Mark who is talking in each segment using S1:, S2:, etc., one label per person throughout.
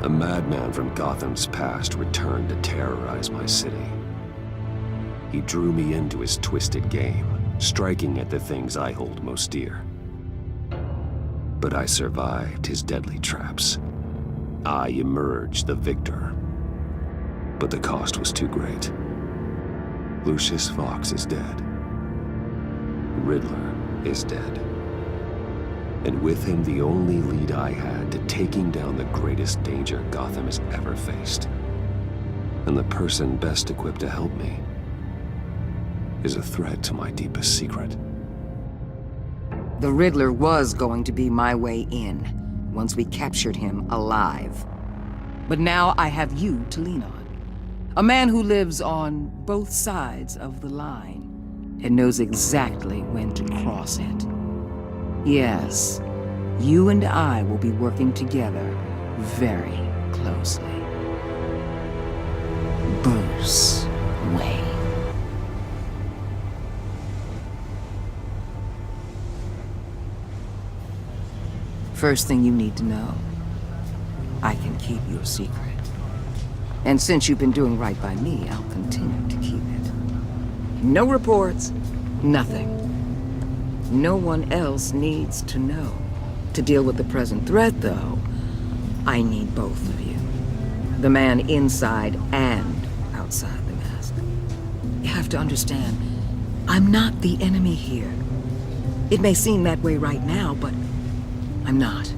S1: A madman from Gotham's past returned to terrorize my city. He drew me into his twisted game, striking at the things I hold most dear. But I survived his deadly traps. I emerged the victor. But the cost was too great. Lucius Fox is dead. Riddler is dead. And with him, the only lead I had to taking down the greatest danger Gotham has ever faced. And the person best equipped to help me is a threat to my deepest secret.
S2: The Riddler was going to be my way in, once we captured him alive. But now I have you to lean on. A man who lives on both sides of the line, and knows exactly when to cross it. Yes, you and I will be working together very closely. Bruce Wayne. First thing you need to know, I can keep your secret. And since you've been doing right by me, I'll continue to keep it. No reports, nothing. No one else needs to know. To deal with the present threat, though, I need both of you. The man inside and outside the mask. You have to understand, I'm not the enemy here. It may seem that way right now, but I'm not.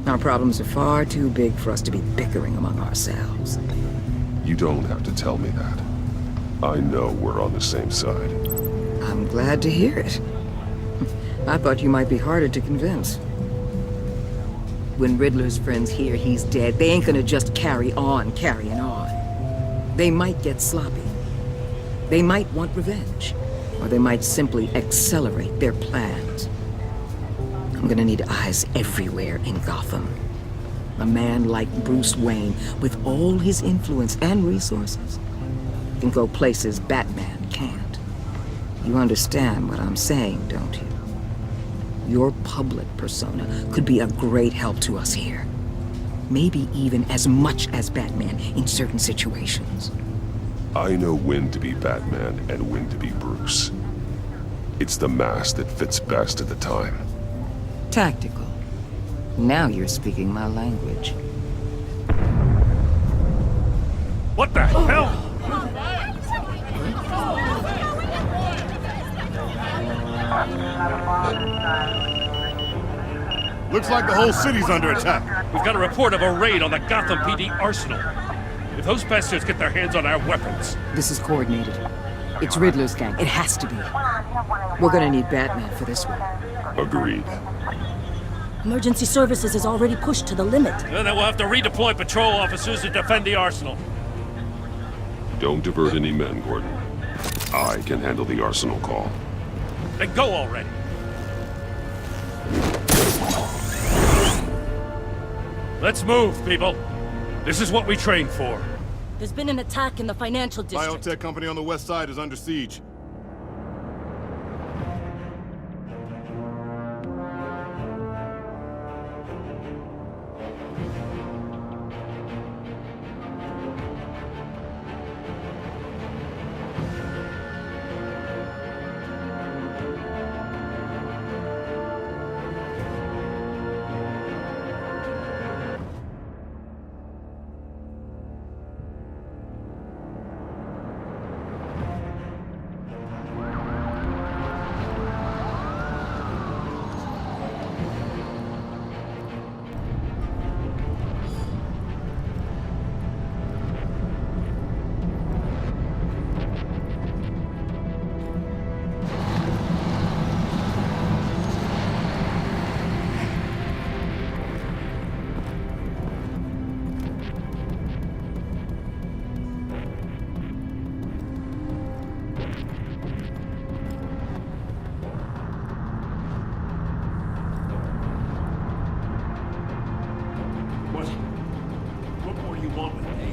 S2: Our problems are far too big for us to be bickering among ourselves.
S1: You don't have to tell me that. I know we're on the same side.
S2: I'm glad to hear it. I thought you might be harder to convince. When Riddler's friends hear he's dead, they ain't gonna just carry on carrying on. They might get sloppy. They might want revenge. Or they might simply accelerate their plans. I'm gonna need eyes everywhere in Gotham. A man like Bruce Wayne, with all his influence and resources, can go places Batman can't. You understand what I'm saying, don't you? Your public persona could be a great help to us here. Maybe even as much as Batman in certain situations.
S1: I know when to be Batman and when to be Bruce. It's the mask that fits best at the time.
S2: Tactical. Now you're speaking my language.
S3: What the hell?
S4: Looks like the whole city's under attack.
S3: We've got a report of a raid on the Gotham PD arsenal. If those bastards get their hands on our weapons...
S2: This is coordinated. It's Riddler's gang. It has to be. We're gonna need Batman for this one.
S1: Agreed.
S5: Emergency services is already pushed to the limit.
S3: Then we'll have to redeploy patrol officers to defend the arsenal.
S1: Don't divert any men, Gordon. I can handle the arsenal call.
S3: Then go already. Let's move, people. This is what we trained for.
S5: There's been an attack in the financial district.
S4: Biotech company on the west side is under siege.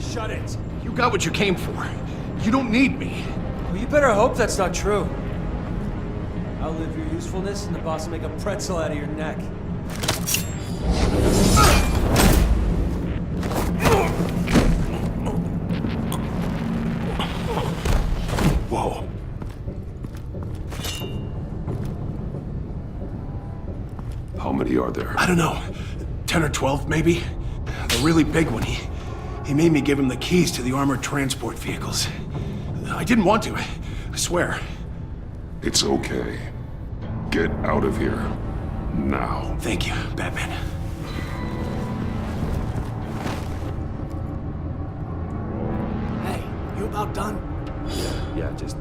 S6: Shut it.
S7: You got what you came for. You don't need me.
S6: Well, you better hope that's not true. I'll live your usefulness and the boss will make a pretzel out of your neck.
S1: many are there?
S7: I don't know. 10 or 12, maybe? The really big one, he made me give him the keys to the armored transport vehicles. I didn't want to, I swear.
S1: It's okay. Get out of here. Now.
S7: Thank you, Batman.
S6: Hey, you about done?
S1: Yeah, just...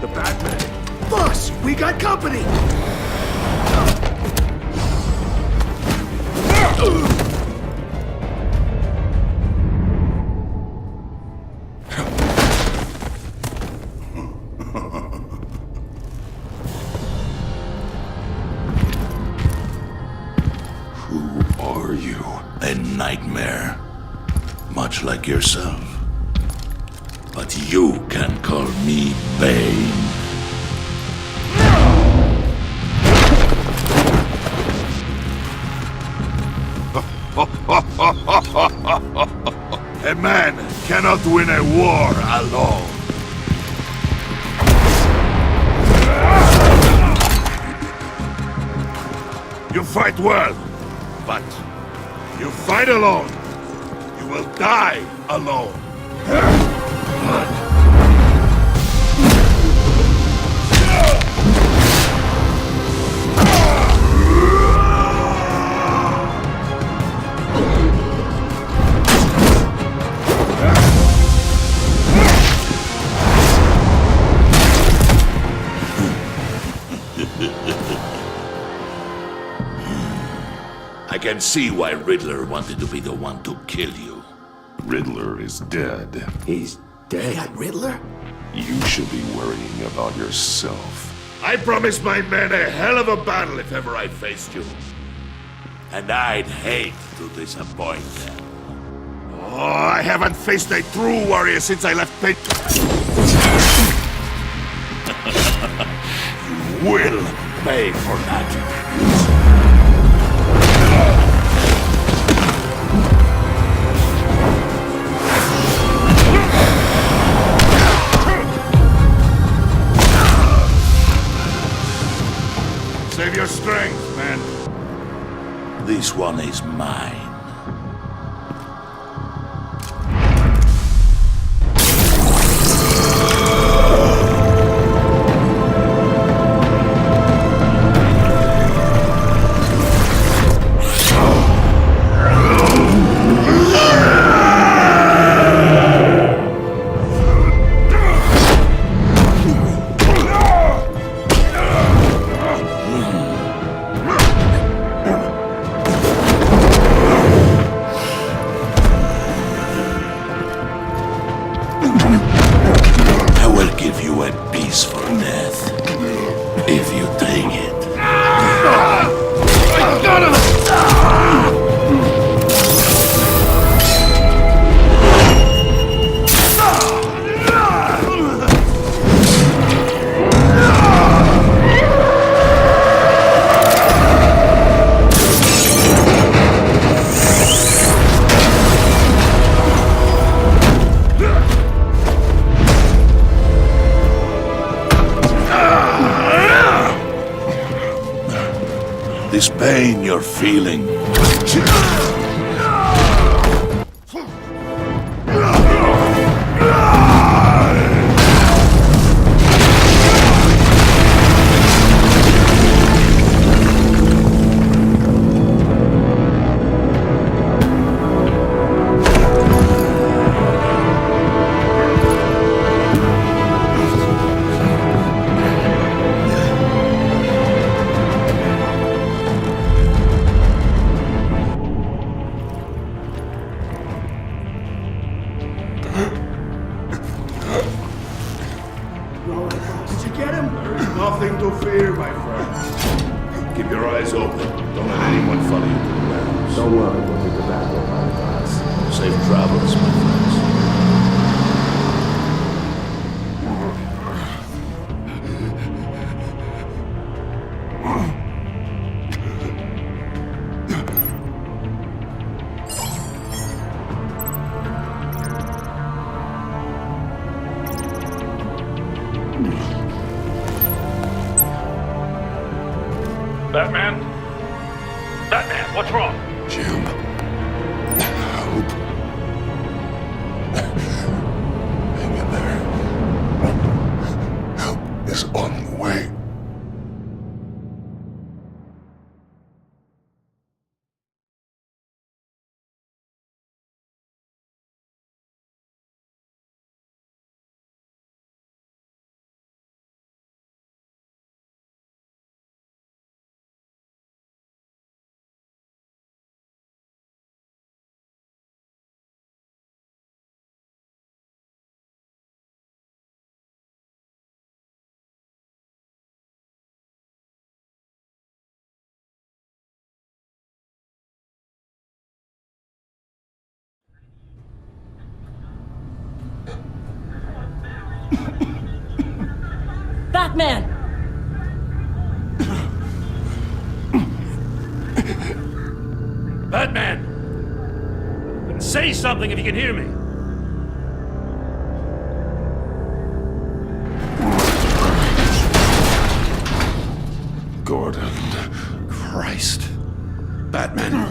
S1: The Batman!
S7: Boss, we got company!
S1: Who are you?
S8: A nightmare, much like yourself. But you can call me Bane. A man cannot win a war alone. You fight well, but you fight alone. You will die alone. I can see why Riddler wanted to be the one to kill you.
S1: Riddler is dead.
S7: He's dead. Riddler?
S1: You should be worrying about yourself.
S8: I promised my men a hell of a battle if ever I faced you. And I'd hate to disappoint them. Oh, I haven't faced a true warrior since I left Pact. You will pay for that.
S7: Save your strength, man.
S8: This one is mine. This pain you're feeling.
S7: Did you get him? There's nothing to fear, my friend.
S8: Keep your eyes open. Don't let anyone follow you to the warehouse.
S1: Don't worry, we'll take the back door behind us.
S8: Safe travels, my friends.
S3: Batman? Batman, what's wrong?
S1: Jim. Help. Hang in there. Help is on the way.
S5: Batman!
S3: Batman! Say something if you can hear me.
S1: Gordon. Christ. Batman.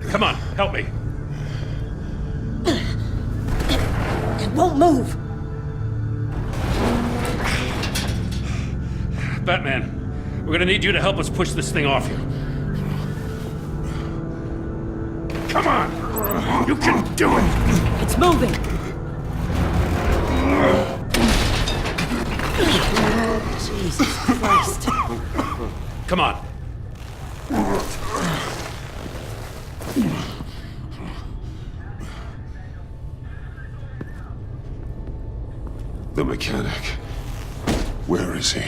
S3: Come on, help me.
S5: It won't move!
S3: Batman, we're gonna need you to help us push this thing off you. Come on! You can do it!
S5: It's moving! Jesus Christ.
S3: Come on.
S1: The mechanic. Where is he?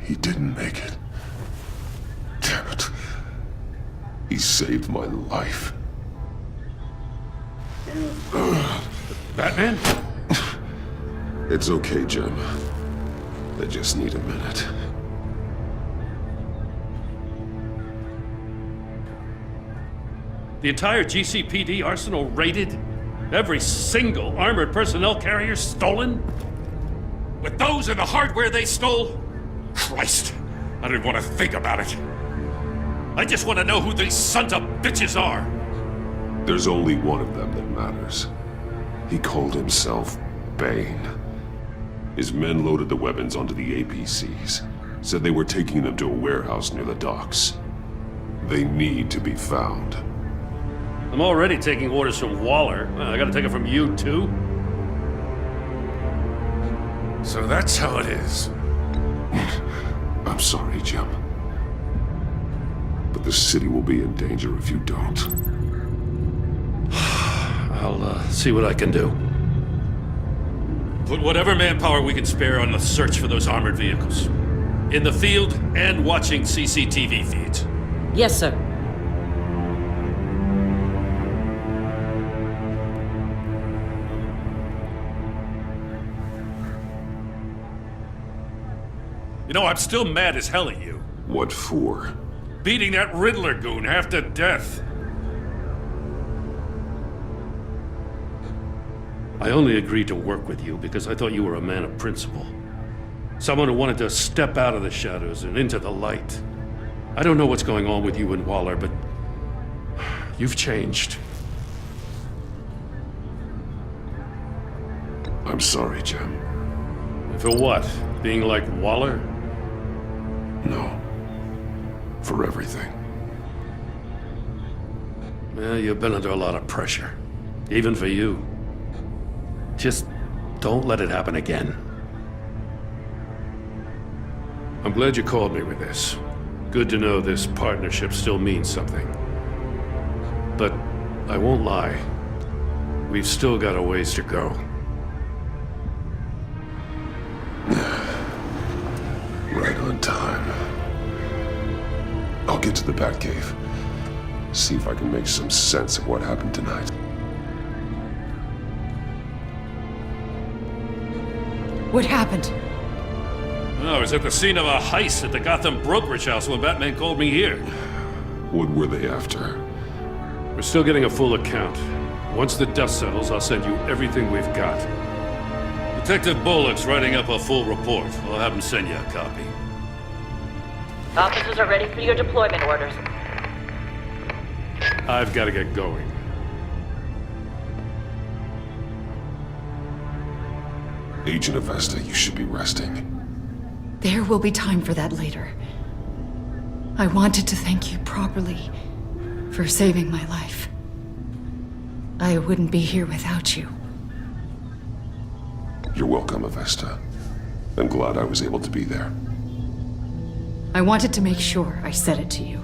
S1: He didn't make it. Damn it. He saved my life.
S3: Batman?
S1: It's okay, Jim. I just need a minute.
S3: The entire GCPD arsenal raided? Every single armored personnel carrier stolen? With those and the hardware they stole? Christ, I don't want to think about it. I just want to know who these sons of bitches are.
S1: There's only one of them that matters. He called himself Bane. His men loaded the weapons onto the APCs. Said they were taking them to a warehouse near the docks. They need to be found.
S3: I'm already taking orders from Waller. I gotta take it from you, too? So that's how it is.
S1: I'm sorry, Jim. But the city will be in danger if you don't.
S3: I'll see what I can do. Put whatever manpower we can spare on the search for those armored vehicles. In the field and watching CCTV feeds.
S5: Yes, sir.
S3: You know, I'm still mad as hell at you.
S1: What for?
S3: Beating that Riddler goon half to death. I only agreed to work with you because I thought you were a man of principle. Someone who wanted to step out of the shadows and into the light. I don't know what's going on with you and Waller, but you've changed.
S1: I'm sorry, Jim.
S3: And for what? Being like Waller?
S1: No. For everything.
S3: Well, you've been under a lot of pressure. Even for you. Just don't let it happen again. I'm glad you called me with this. Good to know this partnership still means something. But I won't lie. We've still got a ways to go.
S1: Right on time. I'll get to the Batcave. See if I can make some sense of what happened tonight.
S5: What happened?
S3: I was at the scene of a heist at the Gotham brokerage house when Batman called me here.
S1: What were they after?
S3: We're still getting a full account. Once the dust settles, I'll send you everything we've got. Detective Bullock's writing up a full report. I'll have him send you a copy.
S9: Officers are ready for your deployment orders.
S3: I've got to get going.
S1: Agent Avesta, you should be resting.
S10: There will be time for that later. I wanted to thank you properly for saving my life. I wouldn't be here without you.
S1: You're welcome, Avesta. I'm glad I was able to be there.
S10: I wanted to make sure I said it to you.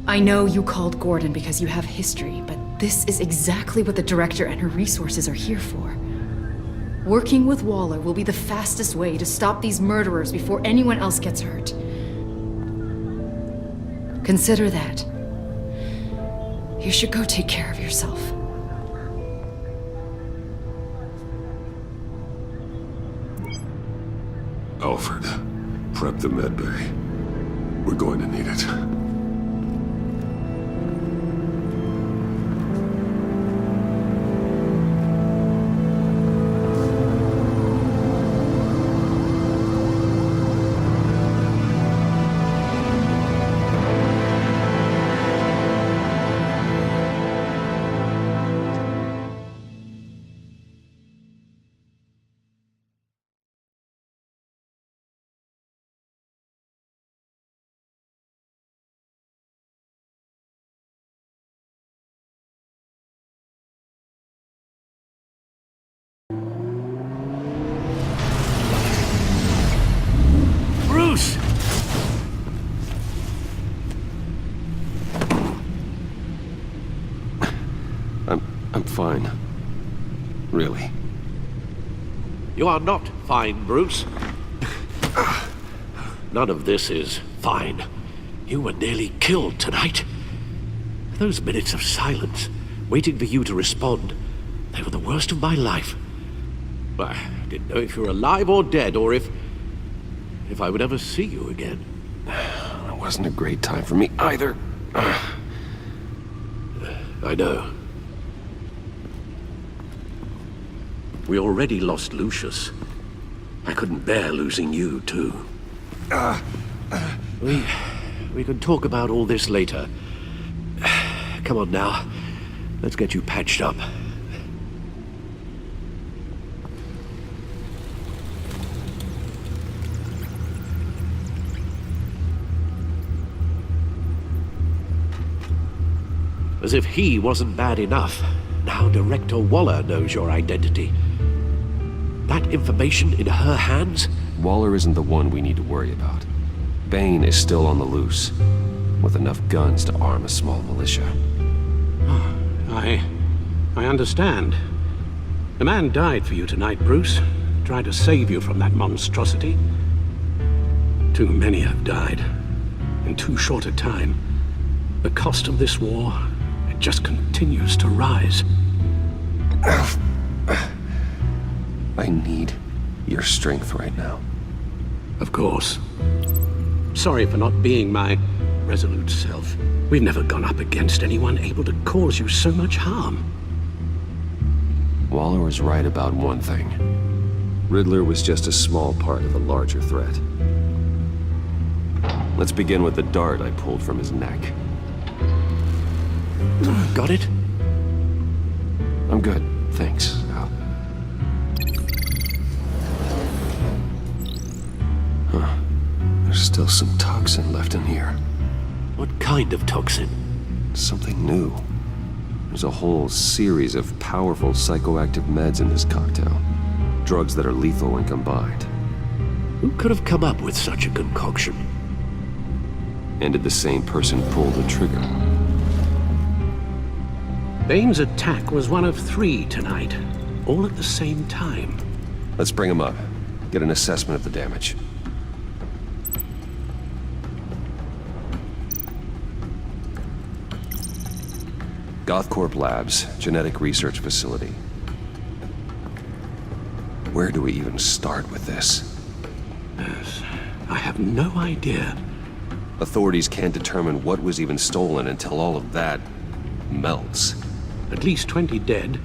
S10: I know you called Gordon because you have history, but this is exactly what the Director and her resources are here for. Working with Waller will be the fastest way to stop these murderers before anyone else gets hurt. Consider that. You should go take care of yourself.
S1: Alfred, prep the med bay. We're going to need it.
S3: Bruce!
S1: I'm fine. Really.
S11: You are not fine, Bruce. None of this is fine. You were nearly killed tonight. Those minutes of silence, waiting for you to respond, they were the worst of my life. I didn't know if you were alive or dead, or if I would ever see you again.
S1: It wasn't a great time for me either.
S11: I know. We already lost Lucius. I couldn't bear losing you, too. We can talk about all this later. Come on now. Let's get you patched up. As if he wasn't bad enough, now Director Waller knows your identity. That information in her hands?
S1: Waller isn't the one we need to worry about. Bane is still on the loose, with enough guns to arm a small militia.
S11: I understand. The man died for you tonight, Bruce. Tried to save you from that monstrosity. Too many have died. In too short a time. The cost of this war, it just continues to rise.
S1: I need your strength right now.
S11: Of course. Sorry for not being my resolute self. We've never gone up against anyone able to cause you so much harm.
S1: Waller was right about one thing. Riddler was just a small part of a larger threat. Let's begin with the dart I pulled from his neck.
S11: Got it?
S1: I'm good, thanks. Huh. There's still some toxin left in here.
S11: What kind of toxin?
S1: Something new. There's a whole series of powerful psychoactive meds in this cocktail. Drugs that are lethal when combined.
S11: Who could have come up with such a concoction?
S1: And did the same person pull the trigger?
S11: Bane's attack was one of 3 tonight, all at the same time.
S1: Let's bring him up. Get an assessment of the damage. Gothcorp Labs, genetic research facility. Where do we even start with this?
S11: Yes, I have no idea.
S1: Authorities can't determine what was even stolen until all of that melts.
S11: At least 20 dead,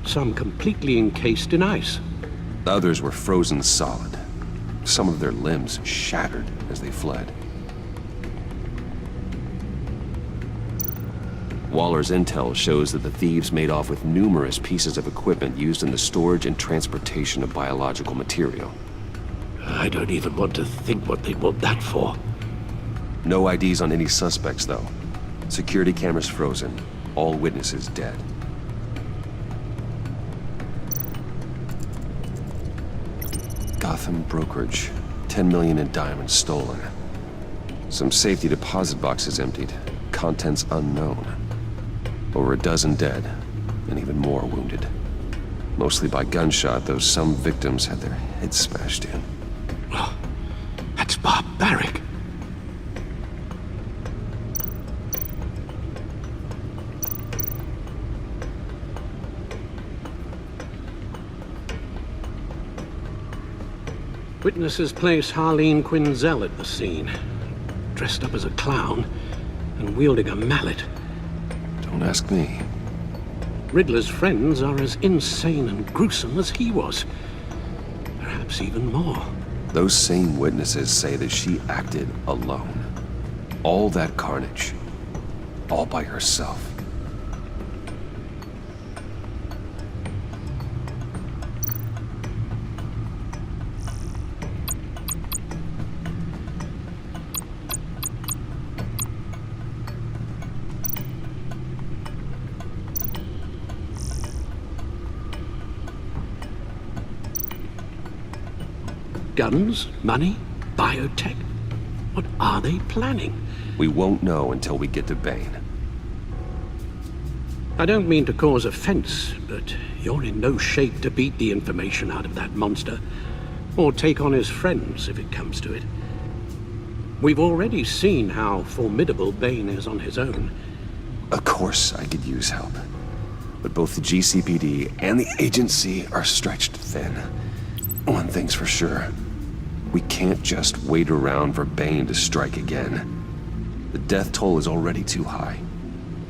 S11: some completely encased in ice.
S1: The others were frozen solid. Some of their limbs shattered as they fled. Waller's intel shows that the thieves made off with numerous pieces of equipment used in the storage and transportation of biological material.
S11: I don't even want to think what they'd want that for.
S1: No IDs on any suspects, though. Security cameras frozen. All witnesses dead. Gotham brokerage. 10 million in diamonds stolen. Some safety deposit boxes emptied. Contents unknown. Over a dozen dead, and even more wounded. Mostly by gunshot, though some victims had their heads smashed in.
S11: Oh, that's barbaric. Witnesses place HarleyQuinnsMrj at the scene, dressed up as a clown and wielding a mallet.
S1: Don't ask me.
S11: Riddler's friends are as insane and gruesome as he was. Perhaps even more.
S1: Those same witnesses say that she acted alone. All that carnage. All by herself.
S11: Guns? Money? Biotech? What are they planning?
S1: We won't know until we get to Bane.
S11: I don't mean to cause offense, but you're in no shape to beat the information out of that monster, or take on his friends if it comes to it. We've already seen how formidable Bane is on his own.
S1: Of course I could use help. But both the GCPD and the agency are stretched thin. One thing's for sure. We can't just wait around for Bane to strike again. The death toll is already too high.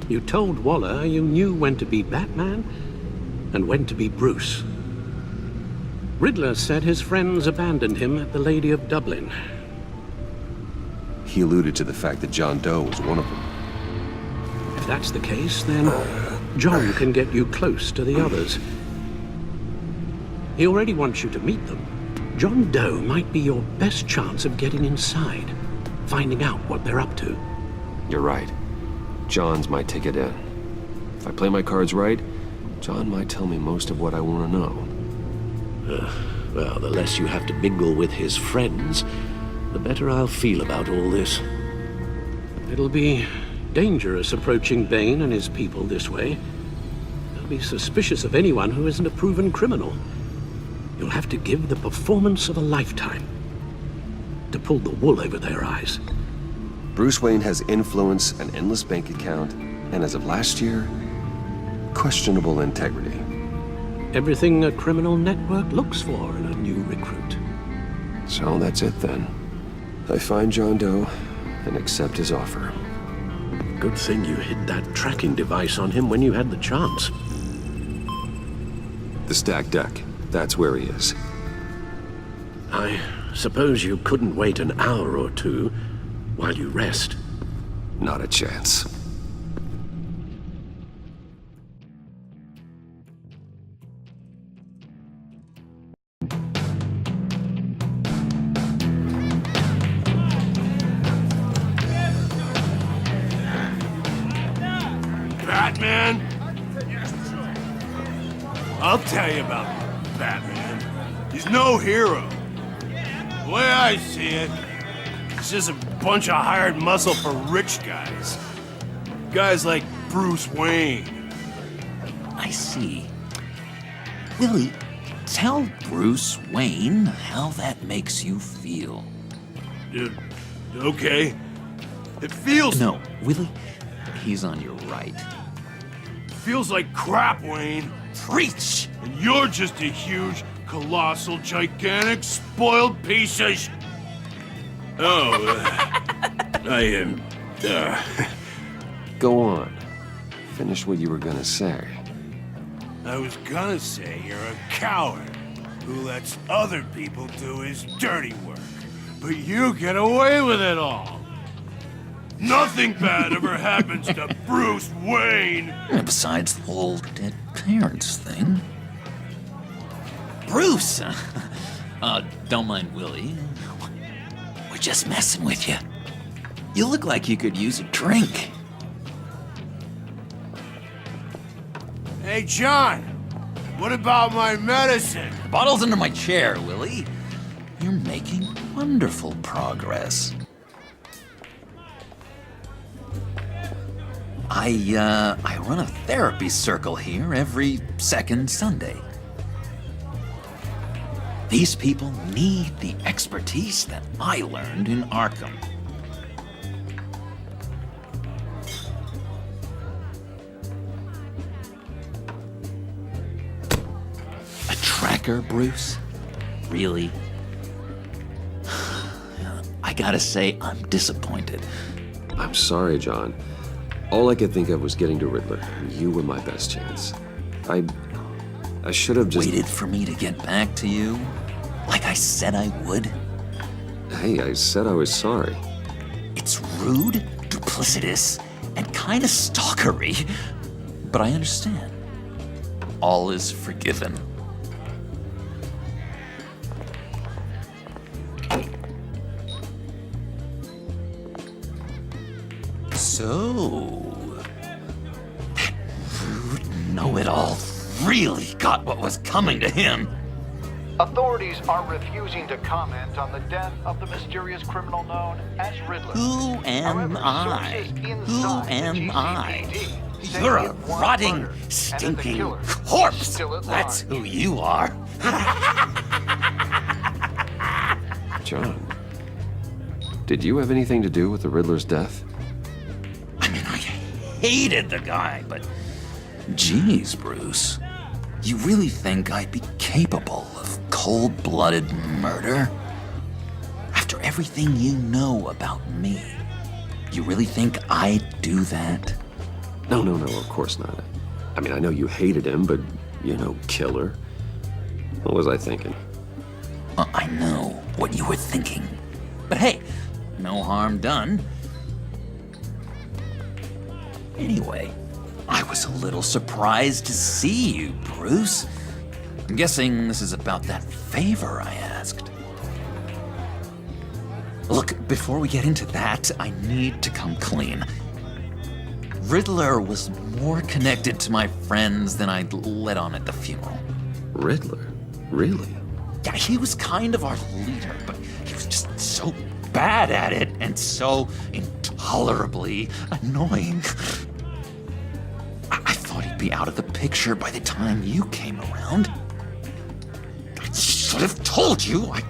S11: You told Waller you knew when to be Batman and when to be Bruce. Riddler said his friends abandoned him at the Lady of Dublin.
S1: He alluded to the fact that John Doe was one of them.
S11: If that's the case, then John can get you close to the others. He already wants you to meet them. John Doe might be your best chance of getting inside, finding out what they're up to.
S1: You're right. John's my ticket in. If I play my cards right, John might tell me most of what I want to know.
S11: Well, the less you have to mingle with his friends, the better I'll feel about all this. It'll be dangerous approaching Bane and his people this way. They'll be suspicious of anyone who isn't a proven criminal. You'll have to give the performance of a lifetime to pull the wool over their eyes.
S1: Bruce Wayne has influence, an endless bank account, and as of last year, questionable integrity.
S11: Everything a criminal network looks for in a new recruit.
S1: So that's it then. I find John Doe and accept his offer.
S11: Good thing you hid that tracking device on him when you had the chance.
S1: The stacked deck. That's where he is.
S11: I suppose you couldn't wait an hour or two while you rest.
S1: Not a chance.
S8: Batman? I'll tell you about Batman. He's no hero. The way I see it, he's just a bunch of hired muscle for rich guys. Guys like Bruce Wayne.
S12: I see. Willie, tell Bruce Wayne how that makes you feel.
S8: Okay. It feels...
S12: No, Willie, he's on your right.
S8: Feels like crap, Wayne.
S12: Preach!
S8: And you're just a huge, colossal, gigantic, spoiled piece of I am...
S1: Go on. Finish what you were gonna say.
S8: I was gonna say you're a coward. who lets other people do his dirty work. But you get away with it all. Nothing bad ever happens to Bruce Wayne.
S12: And besides the whole dead parents thing. Bruce! Don't mind Willie. We're just messing with you. You look like you could use a drink.
S8: Hey, John. What about my medicine?
S12: The bottle's under my chair, Willie. You're making wonderful progress. I run a therapy circle here every second Sunday. These people need the expertise that I learned in Arkham. A tracker, Bruce? Really? I gotta say, I'm disappointed.
S1: I'm sorry, John. All I could think of was getting to Riddler. You were my best chance. I should have just...
S12: Waited for me to get back to you? Like I said I would?
S1: Hey, I said I was sorry.
S12: It's rude, duplicitous, and kinda stalkery. But I understand. All is forgiven. So, that rude know-it-all really got what was coming to him.
S13: Authorities are refusing to comment on the death of the mysterious criminal known as Riddler.
S12: Who am I? Who am I? You're a rotting, stinking corpse. That's who you are.
S1: John, did you have anything to do with the Riddler's death?
S12: Hated the guy, but geez, Bruce, you really think I'd be capable of cold-blooded murder? After everything you know about me, you really think I'd do that?
S1: No, of course not. I mean, I know you hated him, but, you know, killer. What was I thinking?
S12: I know what you were thinking. But hey, no harm done. Anyway, I was a little surprised to see you, Bruce. I'm guessing this is about that favor I asked. Look, before we get into that, I need to come clean. Riddler was more connected to my friends than I'd let on at the funeral.
S1: Riddler? Really?
S12: Yeah, he was kind of our leader, but he was just so bad at it and so intolerably annoying. I thought he'd be out of the picture by the time you came around. I should have told you. I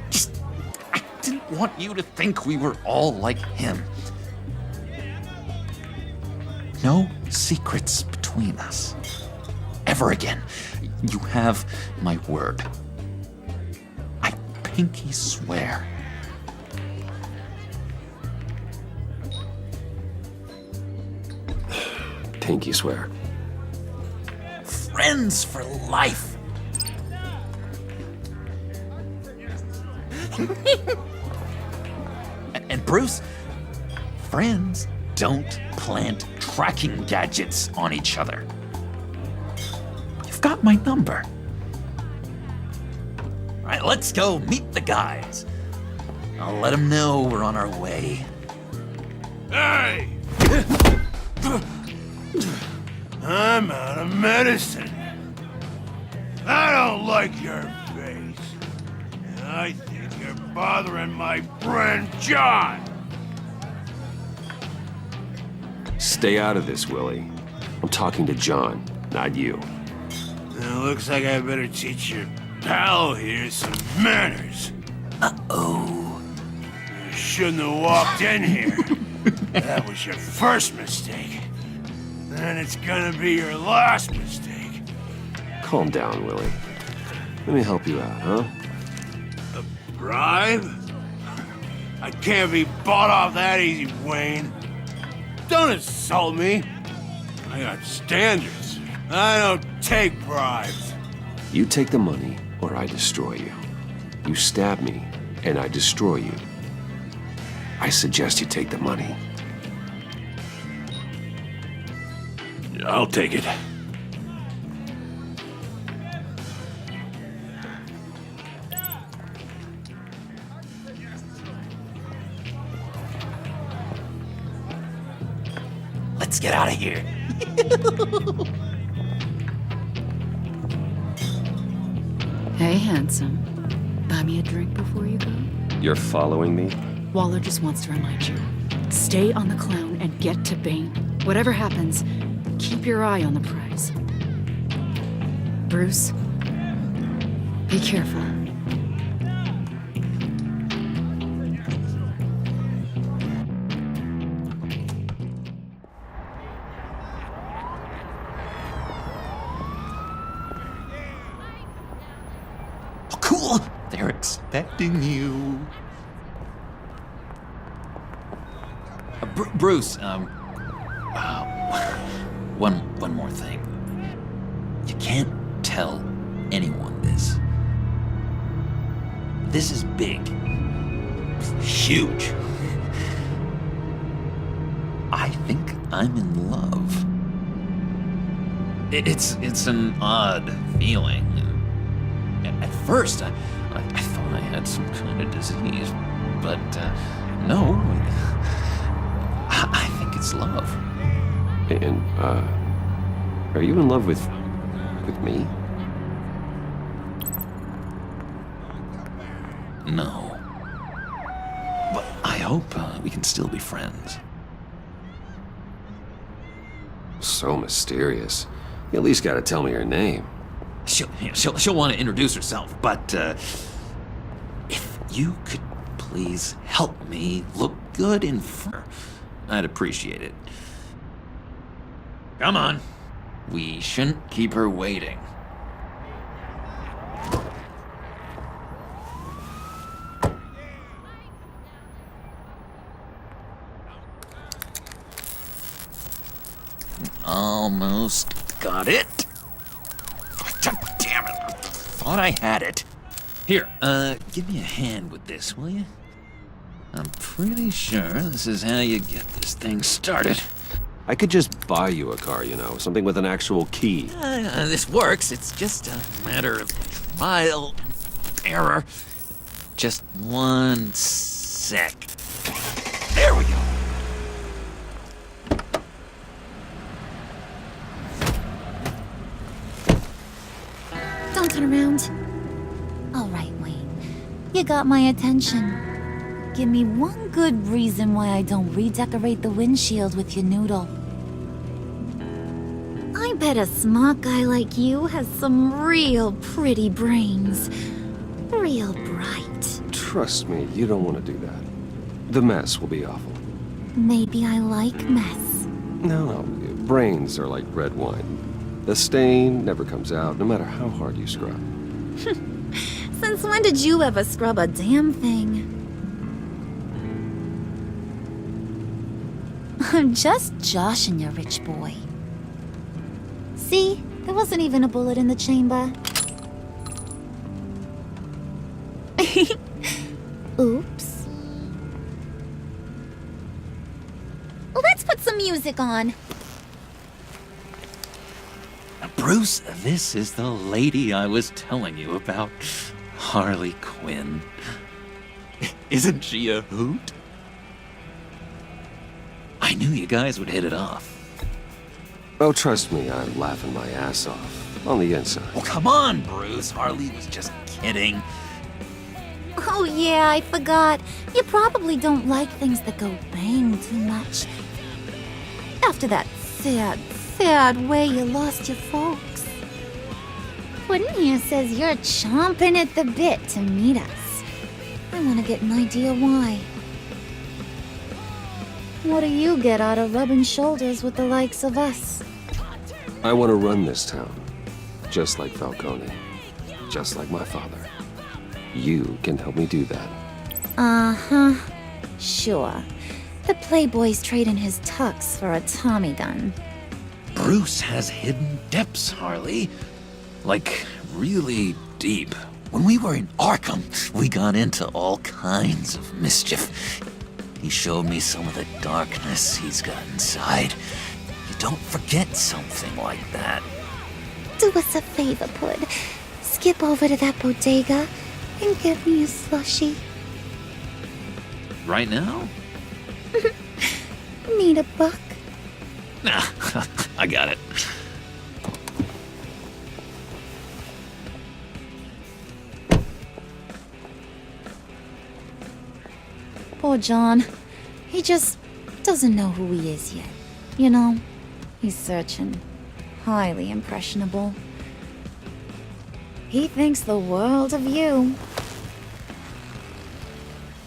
S12: didn't want you to think we were all like him. No secrets between us. Ever again. You have my word. I pinky swear.
S1: Pinky swear.
S12: Friends for life. And Bruce, friends don't plant tracking gadgets on each other. You've got my number. All right, let's go meet the guys. I'll let them know we're on our way.
S8: Hey! I'm out of medicine. I don't like your face. And I think you're bothering my friend John.
S1: Stay out of this, Willie. I'm talking to John, not you.
S8: It looks like I better teach your pal here some manners.
S12: Uh-oh.
S8: You shouldn't have walked in here. That was your first mistake. And it's gonna be your last mistake.
S1: Calm down, Willie. Let me help you out, huh?
S8: A bribe? I can't be bought off that easy, Wayne. Don't insult me. I got standards. I don't take bribes.
S1: You take the money, or I destroy you. You stab me, and I destroy you. I suggest you take the money.
S8: I'll take it.
S12: Let's get out of here.
S10: Hey, handsome. Buy me a drink before you go?
S1: You're following me?
S10: Waller just wants to remind you. Stay on the clown and get to Bane. Whatever happens, keep your eye on the prize. Bruce, be careful.
S12: Cool! They're expecting you. Bruce, one more thing. You can't tell anyone this. This is big. Huge. I think I'm in love. It's an odd feeling. At first, I thought I had some kind of disease, but no. I think it's love.
S1: And, are you in love with me?
S12: No. But I hope we can still be friends.
S1: So mysterious. You at least gotta tell me her name.
S12: She'll want to introduce herself, but if you could please help me look good in front of her, I'd appreciate it. Come on. We shouldn't keep her waiting. Almost got it. Damn it. I thought I had it. Here, give me a hand with this, will you? I'm pretty sure this is how you get this thing started.
S1: I could just buy you a car, you know, something with an actual key.
S12: This works. It's just a matter of trial and error. Just 1 sec. There we go.
S14: Don't turn around. All right, Wayne. You got my attention. Give me one good reason why I don't redecorate the windshield with your noodle. I bet a smart guy like you has some real pretty brains. Real bright.
S1: Trust me, you don't want to do that. The mess will be awful.
S14: Maybe I like mess.
S1: No, brains are like red wine. The stain never comes out, no matter how hard you scrub.
S14: Since when did you ever scrub a damn thing? I'm just joshing you, rich boy. See? There wasn't even a bullet in the chamber. Oops. Let's put some music on.
S12: Bruce, this is the lady I was telling you about. Harley Quinn. Isn't she a hoot? I knew you guys would hit it off.
S1: Oh, trust me, I'm laughing my ass off. On the inside.
S12: Oh, come on, Bruce. Harley was just kidding.
S14: Oh yeah, I forgot. You probably don't like things that go bang too much. After that sad way you lost your folks. Quinn here says you're chomping at the bit to meet us. I want to get an idea why. What do you get out of rubbing shoulders with the likes of us?
S1: I want to run this town. Just like Falcone. Just like my father. You can help me do that.
S14: Uh-huh. Sure. The Playboy's trading his tux for a Tommy gun.
S12: Bruce has hidden depths, Harley. Like, really deep. When we were in Arkham, we got into all kinds of mischief. He showed me some of the darkness he's got inside. You don't forget something like that.
S14: Do us a favor, Pud. Skip over to that bodega and get me a slushie.
S12: Right now?
S14: Need a buck?
S12: Nah, I got it.
S14: Poor John. He just doesn't know who he is yet. You know, he's searching. Highly impressionable. He thinks the world of you.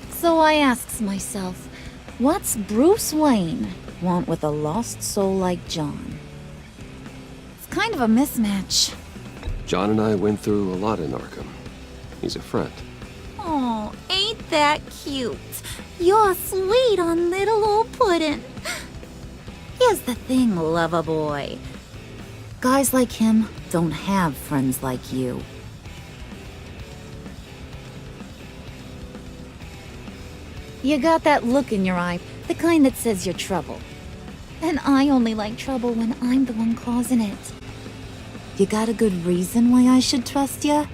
S14: So I asks myself, what's Bruce Wayne want with a lost soul like John? It's kind of a mismatch.
S1: John and I went through a lot in Arkham. He's a friend.
S14: Oh, ain't that cute? You're sweet on little old Puddin'. Here's the thing, lover boy. Guys like him don't have friends like you. You got that look in your eye, the kind that says you're trouble. And I only like trouble when I'm the one causing it. You got a good reason why I should trust you?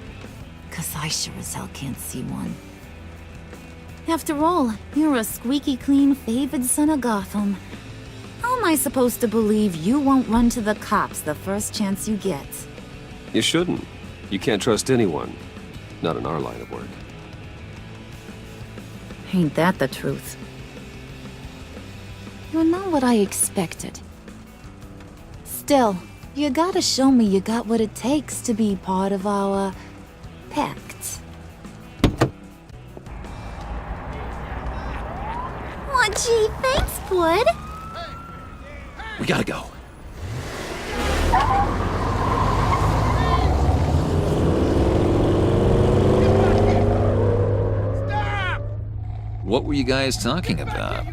S14: 'Cause I sure as hell can't see one. After all, you're a squeaky clean favored son of Gotham. How am I supposed to believe you won't run to the cops the first chance you get?
S1: You shouldn't. You can't trust anyone. Not in our line of work.
S14: Ain't that the truth? You're not what I expected. Still, you gotta show me you got what it takes to be part of our pact. Oh, gee, thanks, Bud.
S12: We gotta go. What were you guys talking about?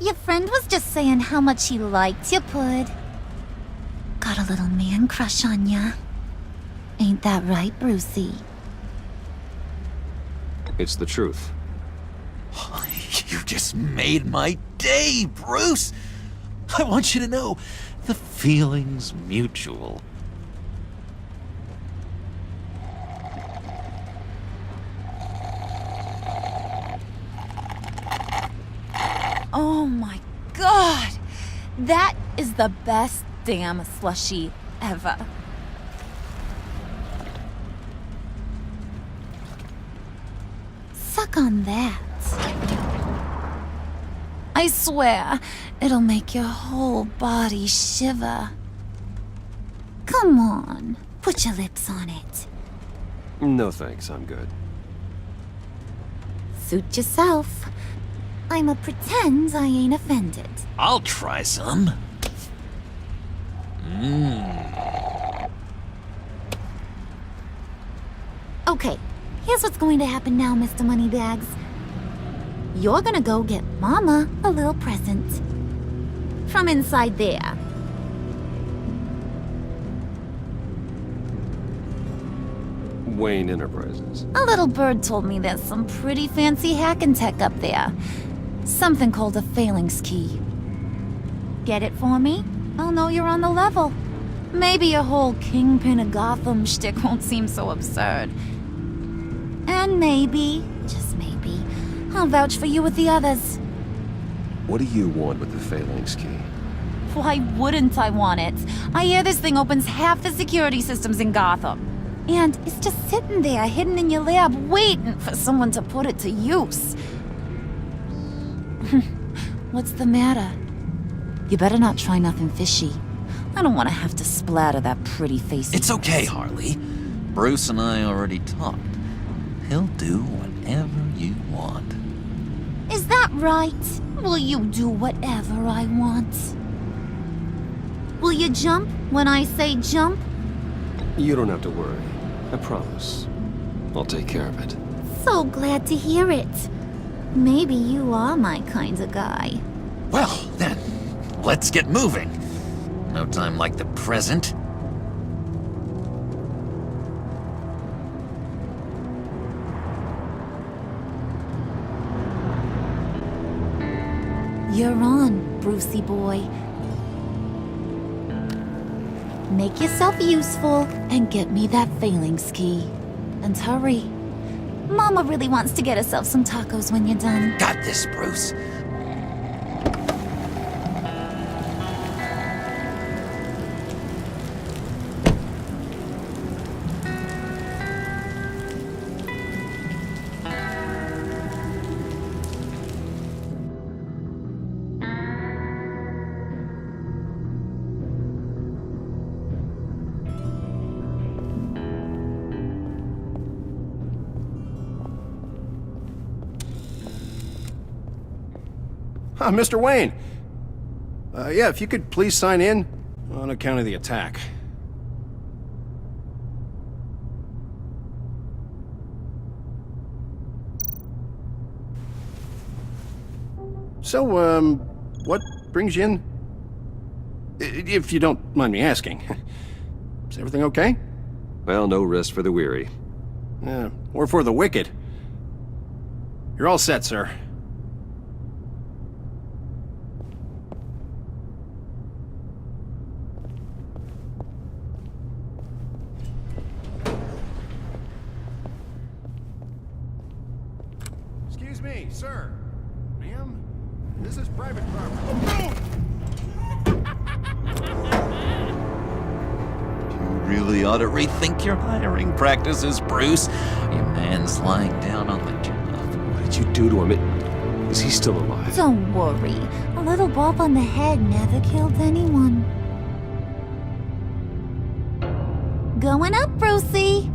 S14: Your friend was just saying how much he liked you, Pud. Got a little man crush on ya. Ain't that right, Brucey?
S1: It's the truth.
S12: You just made my day, Bruce! I want you to know, the feeling's mutual.
S14: Oh my god! That is the best damn slushie ever. Suck on that. I swear, it'll make your whole body shiver. Come on, put your lips on it.
S1: No thanks, I'm good.
S14: Suit yourself. I'ma pretend I ain't offended.
S12: I'll try some.
S14: Okay, here's what's going to happen now, Mr. Moneybags. You're gonna go get Mama a little present. From inside there.
S1: Wayne Enterprises.
S14: A little bird told me there's some pretty fancy hacking tech up there. Something called a phalanx key. Get it for me? I'll know you're on the level. Maybe your whole Kingpin of Gotham shtick won't seem so absurd. And maybe, just maybe, I'll vouch for you with the others.
S1: What do you want with the phalanx key?
S14: Why wouldn't I want it? I hear this thing opens half the security systems in Gotham. And it's just sitting there, hidden in your lab, waiting for someone to put it to use. What's the matter? You better not try nothing fishy. I don't want to have to splatter that pretty face.
S12: It's okay, Harley. Bruce and I already talked. He'll do whatever you want.
S14: Is that right? Will you do whatever I want? Will you jump when I say jump?
S1: You don't have to worry. I promise. I'll take care of it.
S14: So glad to hear it. Maybe you are my kind of guy.
S12: Well, then, let's get moving. No time like the present.
S14: You're on, Brucey boy. Make yourself useful and get me that phalanx key. And hurry. Mama really wants to get herself some tacos when you're done.
S12: Got this, Bruce.
S11: Mr. Wayne. Yeah, if you could please sign in on account of the attack. So, what brings you in? If you don't mind me asking. Is everything okay?
S1: Well, no rest for the weary.
S11: Or for the wicked. You're all set, sir. Excuse me, sir. Ma'am? This is private property.
S12: You really ought to rethink your hiring practices, Bruce. Your man's lying down on the job.
S1: What did you do to him? Is he still alive?
S14: Don't worry. A little bump on the head never killed anyone. Going up, Brucey.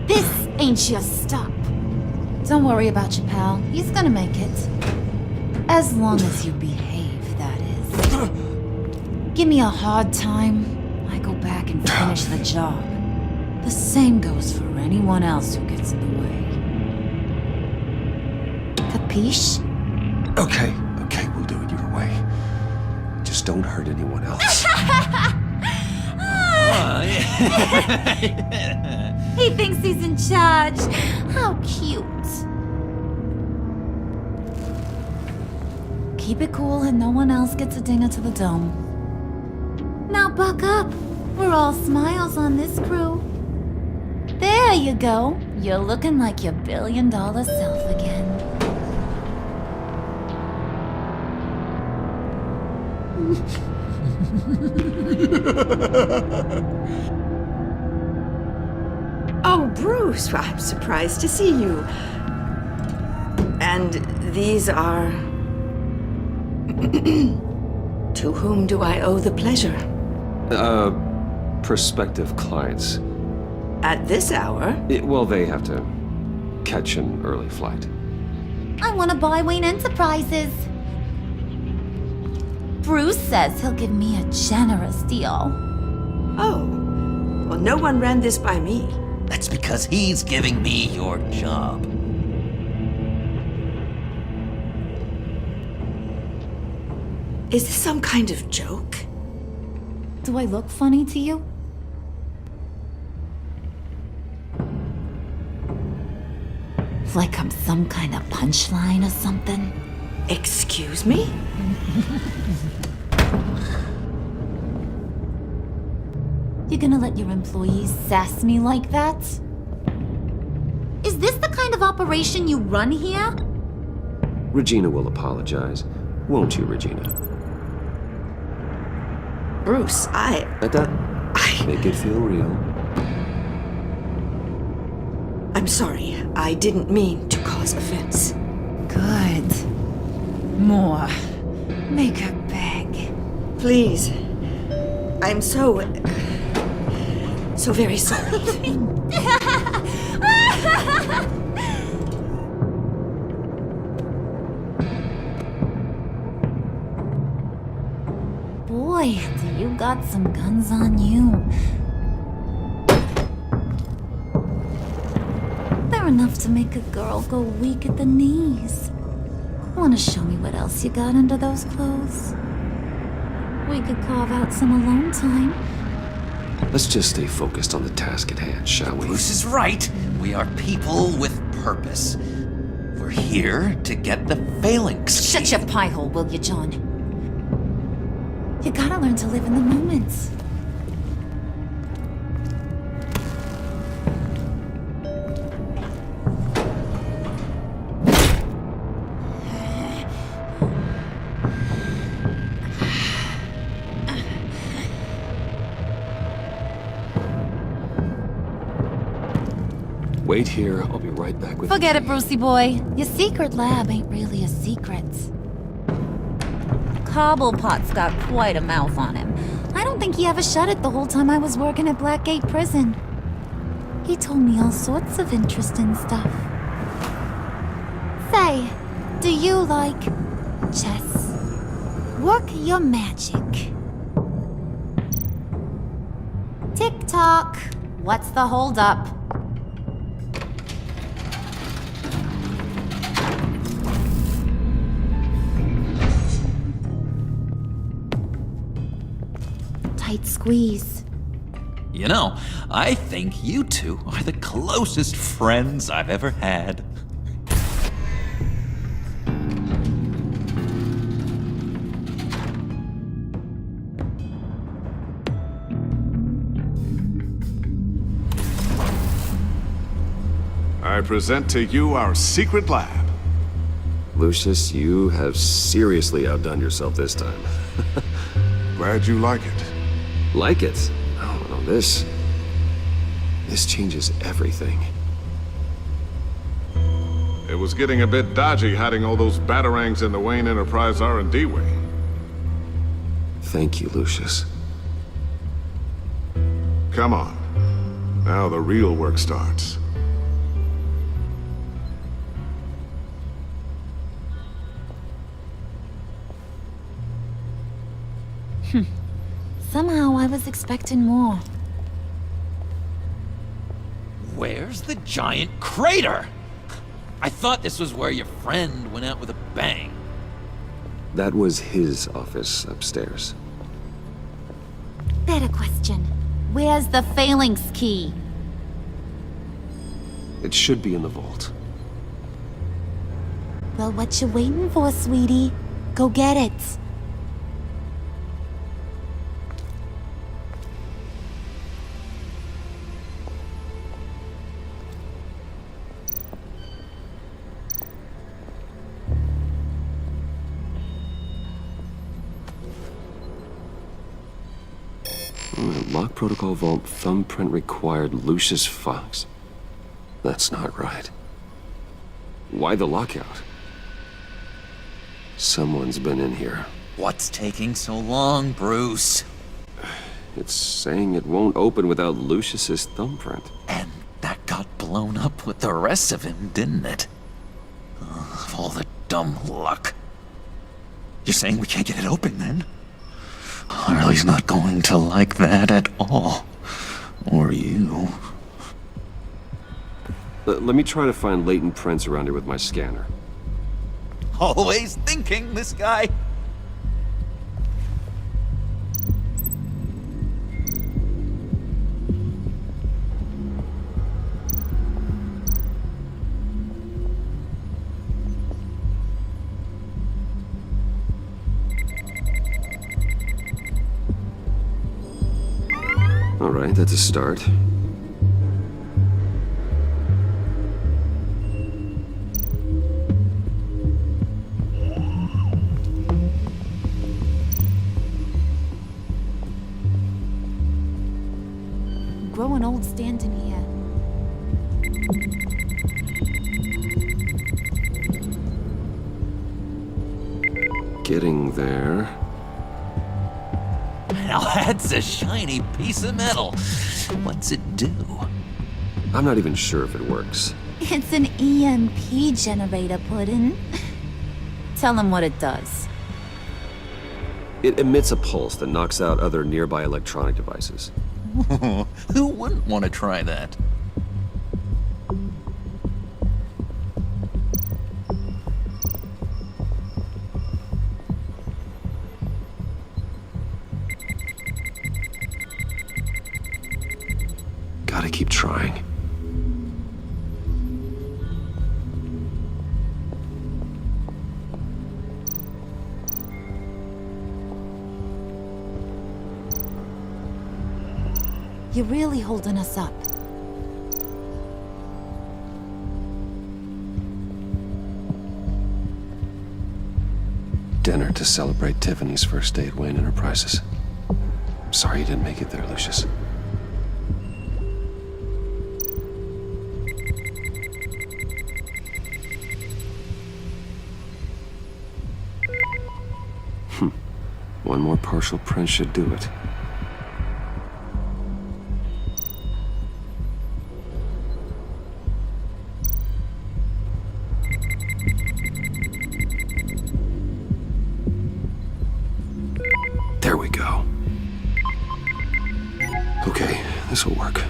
S14: This ain't your stop. Don't worry about your pal. He's gonna make it. As long as you behave, that is. Give me a hard time, I go back and finish the job. The same goes for anyone else who gets in the way. Capiche?
S1: Okay, we'll do it your way. Just don't hurt anyone else.
S14: He thinks he's in charge. How cute. Keep it cool and no one else gets a dinger to the dome. Now buck up. We're all smiles on this crew. There you go. You're looking like your billion-dollar self again.
S2: Oh, Bruce, I'm surprised to see you. And these are... To whom do I owe the pleasure?
S1: Prospective clients.
S2: At this hour?
S1: Well, they have to catch an early flight.
S14: I want to buy Wayne Enterprises. Bruce says he'll give me a generous deal.
S2: Oh, well, no one ran this by me.
S12: That's because he's giving me your job.
S2: Is this some kind of joke?
S14: Do I look funny to you? Like I'm some kind of punchline or something?
S2: Excuse me?
S14: You gonna let your employees sass me like that? Is this the kind of operation you run here?
S1: Regina will apologize. Won't you, Regina?
S2: Bruce,
S1: Make it feel real.
S2: I'm sorry. I didn't mean to cause offense.
S14: Good. More. Make her beg.
S2: Please. I'm so very sorry. Boy, do you got some guns on you. They're enough to make a girl go weak at the knees. Wanna show me what else you got under those clothes? We could carve out some alone time.
S1: Let's just stay focused on the task at hand, shall we?
S12: Bruce is right. We are people with purpose. We're here to get the phalanx.
S14: Shut your pie hole, will you, John? You gotta learn to live in the moment.
S1: Wait here, I'll be right back with
S14: Forget
S1: you.
S14: it, Brucey boy. Your secret lab ain't really a secret. Cobblepot's got quite a mouth on him. I don't think he ever shut it the whole time I was working at Blackgate Prison. He told me all sorts of interesting stuff. Say, do you like chess? Work your magic. Tick-tock. What's the holdup? Tight squeeze.
S12: You know, I think you two are the closest friends I've ever had.
S4: I present to you our secret lab.
S1: Lucius, you have seriously outdone yourself this time.
S4: Glad you like it.
S1: Like it? Oh, no, this changes everything.
S4: It was getting a bit dodgy hiding all those batarangs in the Wayne Enterprise R&D wing.
S1: Thank you, Lucius.
S4: Come on. Now the real work starts.
S14: Somehow I was expecting more.
S12: Where's the giant crater? I thought this was where your friend went out with a bang.
S1: That was his office upstairs.
S14: Better question. Where's the phalanx key?
S1: It should be in the vault.
S14: Well, what you waiting for, sweetie? Go get it.
S1: Lock protocol vault thumbprint required Lucius Fox. That's not right. Why the lockout? Someone's been in here.
S12: What's taking so long, Bruce?
S1: It's saying it won't open without Lucius's thumbprint.
S12: And that got blown up with the rest of him, didn't it? All the dumb luck. You're saying we can't get it open, then? Harley's not going to like that at all. Or you.
S1: Let me try to find latent prints around here with my scanner.
S12: Always thinking, this guy.
S1: All right, that's a start.
S14: Growing old standing here.
S1: Getting there.
S12: Now that's a shiny piece of metal. What's it do?
S1: I'm not even sure if it works.
S14: It's an EMP generator, Puddin'. Tell him what it does.
S1: It emits a pulse that knocks out other nearby electronic devices.
S12: Who wouldn't want to try that?
S1: gotta keep trying.
S14: You're really holding us up.
S1: Dinner to celebrate Tiffany's first day at Wayne Enterprises. Sorry you didn't make it there, Lucius. One more partial print should do it. There we go. Okay, this'll work.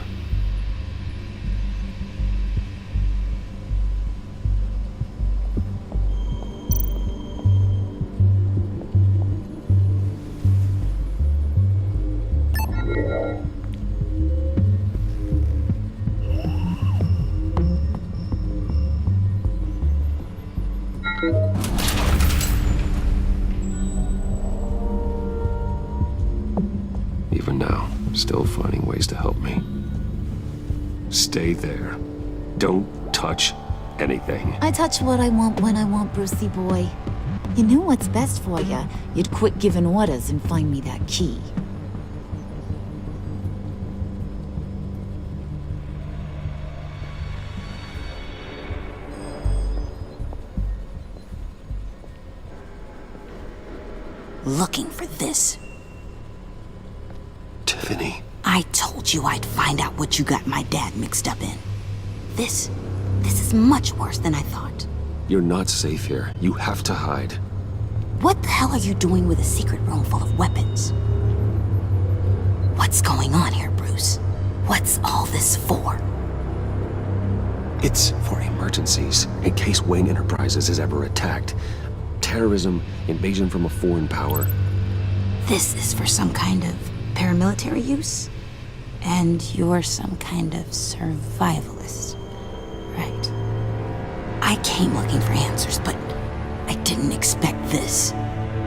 S1: Even now, still finding ways to help me. Stay there. Don't touch anything.
S14: I touch what I want when I want, Brucey boy. You knew what's best for you. You'd quit giving orders and find me that key. Looking for this.
S1: Tiffany.
S14: I told you I'd find out what you got my dad mixed up in. This is much worse than I thought.
S1: You're not safe here. You have to hide.
S14: What the hell are you doing with a secret room full of weapons? What's going on here, Bruce? What's all this for?
S1: It's for emergencies, in case Wayne Enterprises is ever attacked. Terrorism, invasion from a foreign power.
S14: This is for some kind of paramilitary use? And you're some kind of survivalist, right? I came looking for answers, but I didn't expect this.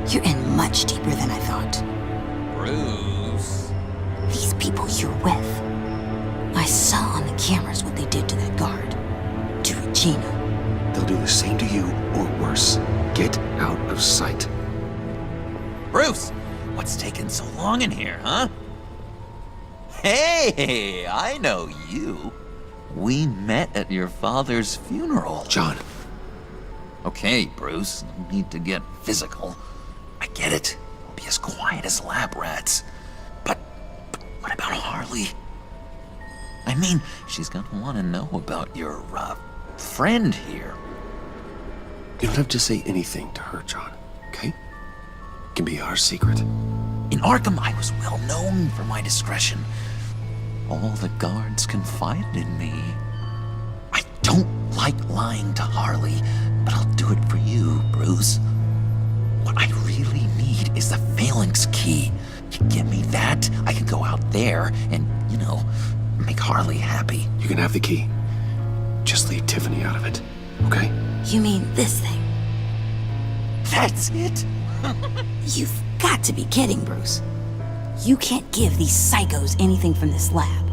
S14: You're in much deeper than I thought.
S12: Bruce.
S14: These people you're with. I saw on the cameras what they did to that guard. To Regina.
S1: They'll do the same to you, or worse. Get out of sight.
S12: Bruce! What's taking so long in here, huh? Hey, I know you. We met at your father's funeral.
S1: John.
S12: Okay, Bruce, no need to get physical. I get it. We'll be as quiet as lab rats. But what about Harley? I mean, she's gonna want to know about your, friend here.
S1: You don't have to say anything to her, John, okay? It can be our secret.
S12: In Arkham, I was well known for my discretion. All the guards confided in me. I don't like lying to Harley, but I'll do it for you, Bruce. What I really need is the Phalanx key. You give me that, I can go out there and, make Harley happy.
S1: You can have the key. Just leave Tiffany out of it, okay?
S14: You mean this thing?
S12: That's it?
S14: You've got to be kidding, Bruce. You can't give these psychos anything from this lab.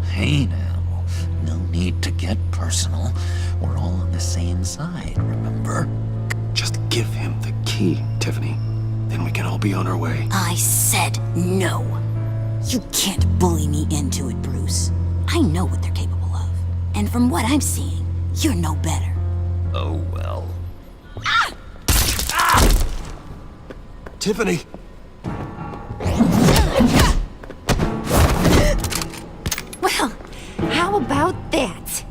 S12: Hey now, no need to get personal. We're all on the same side, remember?
S1: Just give him the key, Tiffany. Then we can all be on our way.
S14: I said no. You can't bully me into it, Bruce. I know what they're capable of. And from what I'm seeing, you're no better.
S12: Oh, well.
S14: Ah!
S12: Ah!
S1: Tiffany!
S14: Well, how about that?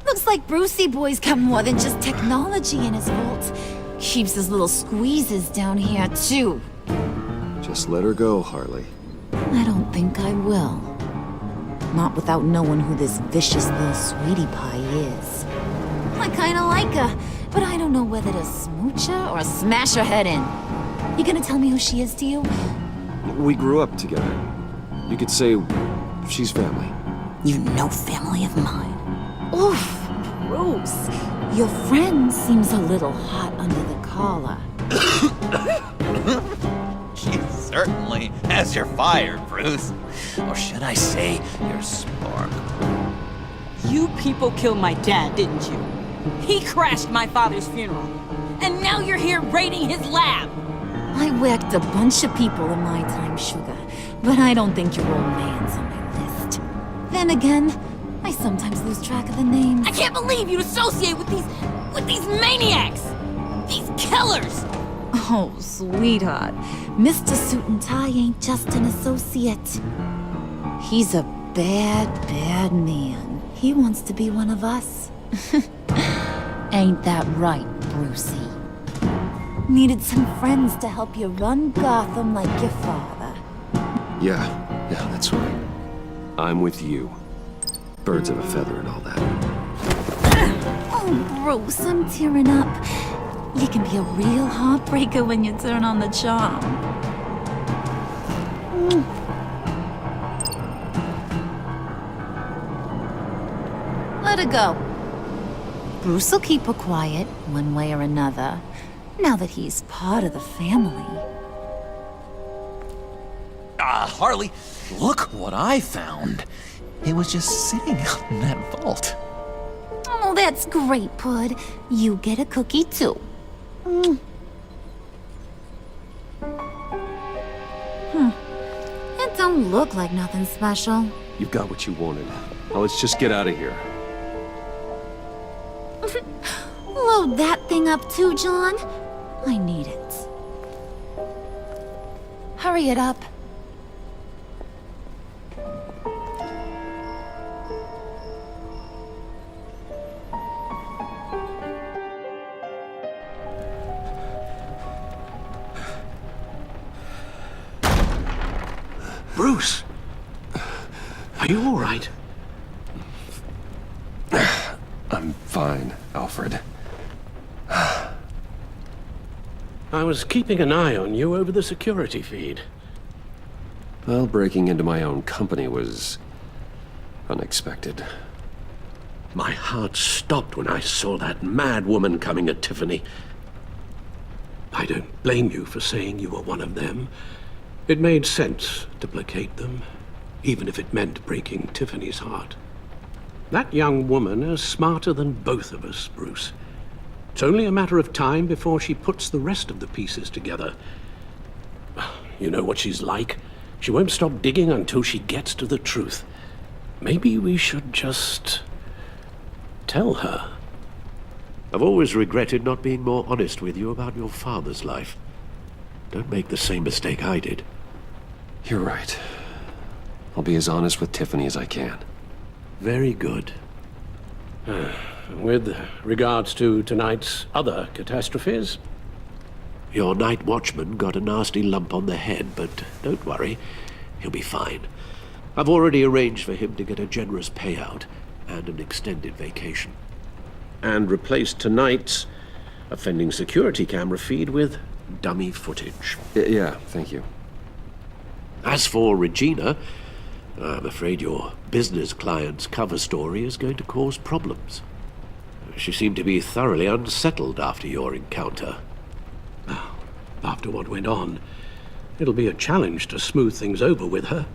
S14: Looks like Brucey Boy's got more than just technology in his vault. Keeps his little squeezes down here, too.
S1: Just let her go, Harley.
S14: I don't think I will. Not without knowing who this vicious little sweetie pie is. I kinda like her, but I don't know whether to smooch her or smash her head in. You gonna tell me who she is to you?
S1: We grew up together. You could say she's family.
S14: You're no family of mine. Oof, Bruce. Your friend seems a little hot under the collar.
S12: She certainly has your fire, Bruce. Or should I say, your spark.
S5: You people killed my dad, didn't you? He crashed my father's funeral. And now you're here raiding his lab.
S14: I whacked a bunch of people in my time, Sugar, but I don't think your old man's on my list. Then again, I sometimes lose track of the names.
S5: I can't believe you'd associate with these maniacs! These killers!
S14: Oh, sweetheart. Mr. Suit and Tie ain't just an associate. He's a bad, bad man. He wants to be one of us. Ain't that right, Brucey? Needed some friends to help you run Gotham like your father.
S1: Yeah, that's right. I'm with you. Birds of a feather and all that.
S14: Oh, Bruce, I'm tearing up. You can be a real heartbreaker when you turn on the charm. Let her go. Bruce will keep her quiet, one way or another, now that he's part of the family.
S12: Harley, look what I found. It was just sitting out in that vault.
S14: Oh, that's great, Pud. You get a cookie, too. It don't look like nothing special.
S1: You've got what you wanted. Now let's just get out of here.
S14: Load that thing up too, John. I need it. Hurry it up.
S11: Bruce! Are you all right?
S1: I'm fine, Alfred.
S11: I was keeping an eye on you over the security feed.
S1: Well, breaking into my own company was unexpected.
S11: My heart stopped when I saw that mad woman coming at Tiffany. I don't blame you for saying you were one of them. It made sense to placate them, even if it meant breaking Tiffany's heart. That young woman is smarter than both of us, Bruce. It's only a matter of time before she puts the rest of the pieces together. You know what she's like. She won't stop digging until she gets to the truth. Maybe we should just tell her.
S15: I've always regretted not being more honest with you about your father's life. Don't make the same mistake I did.
S1: You're right. I'll be as honest with Tiffany as I can.
S15: Very good.
S11: With regards to tonight's other catastrophes?
S15: Your night watchman got a nasty lump on the head, but don't worry. He'll be fine. I've already arranged for him to get a generous payout and an extended vacation.
S11: And replaced tonight's offending security camera feed with dummy footage.
S1: Yeah, thank you.
S15: As for Regina, I'm afraid your business client's cover story is going to cause problems. She seemed to be thoroughly unsettled after your encounter.
S11: After what went on, it'll be a challenge to smooth things over with her.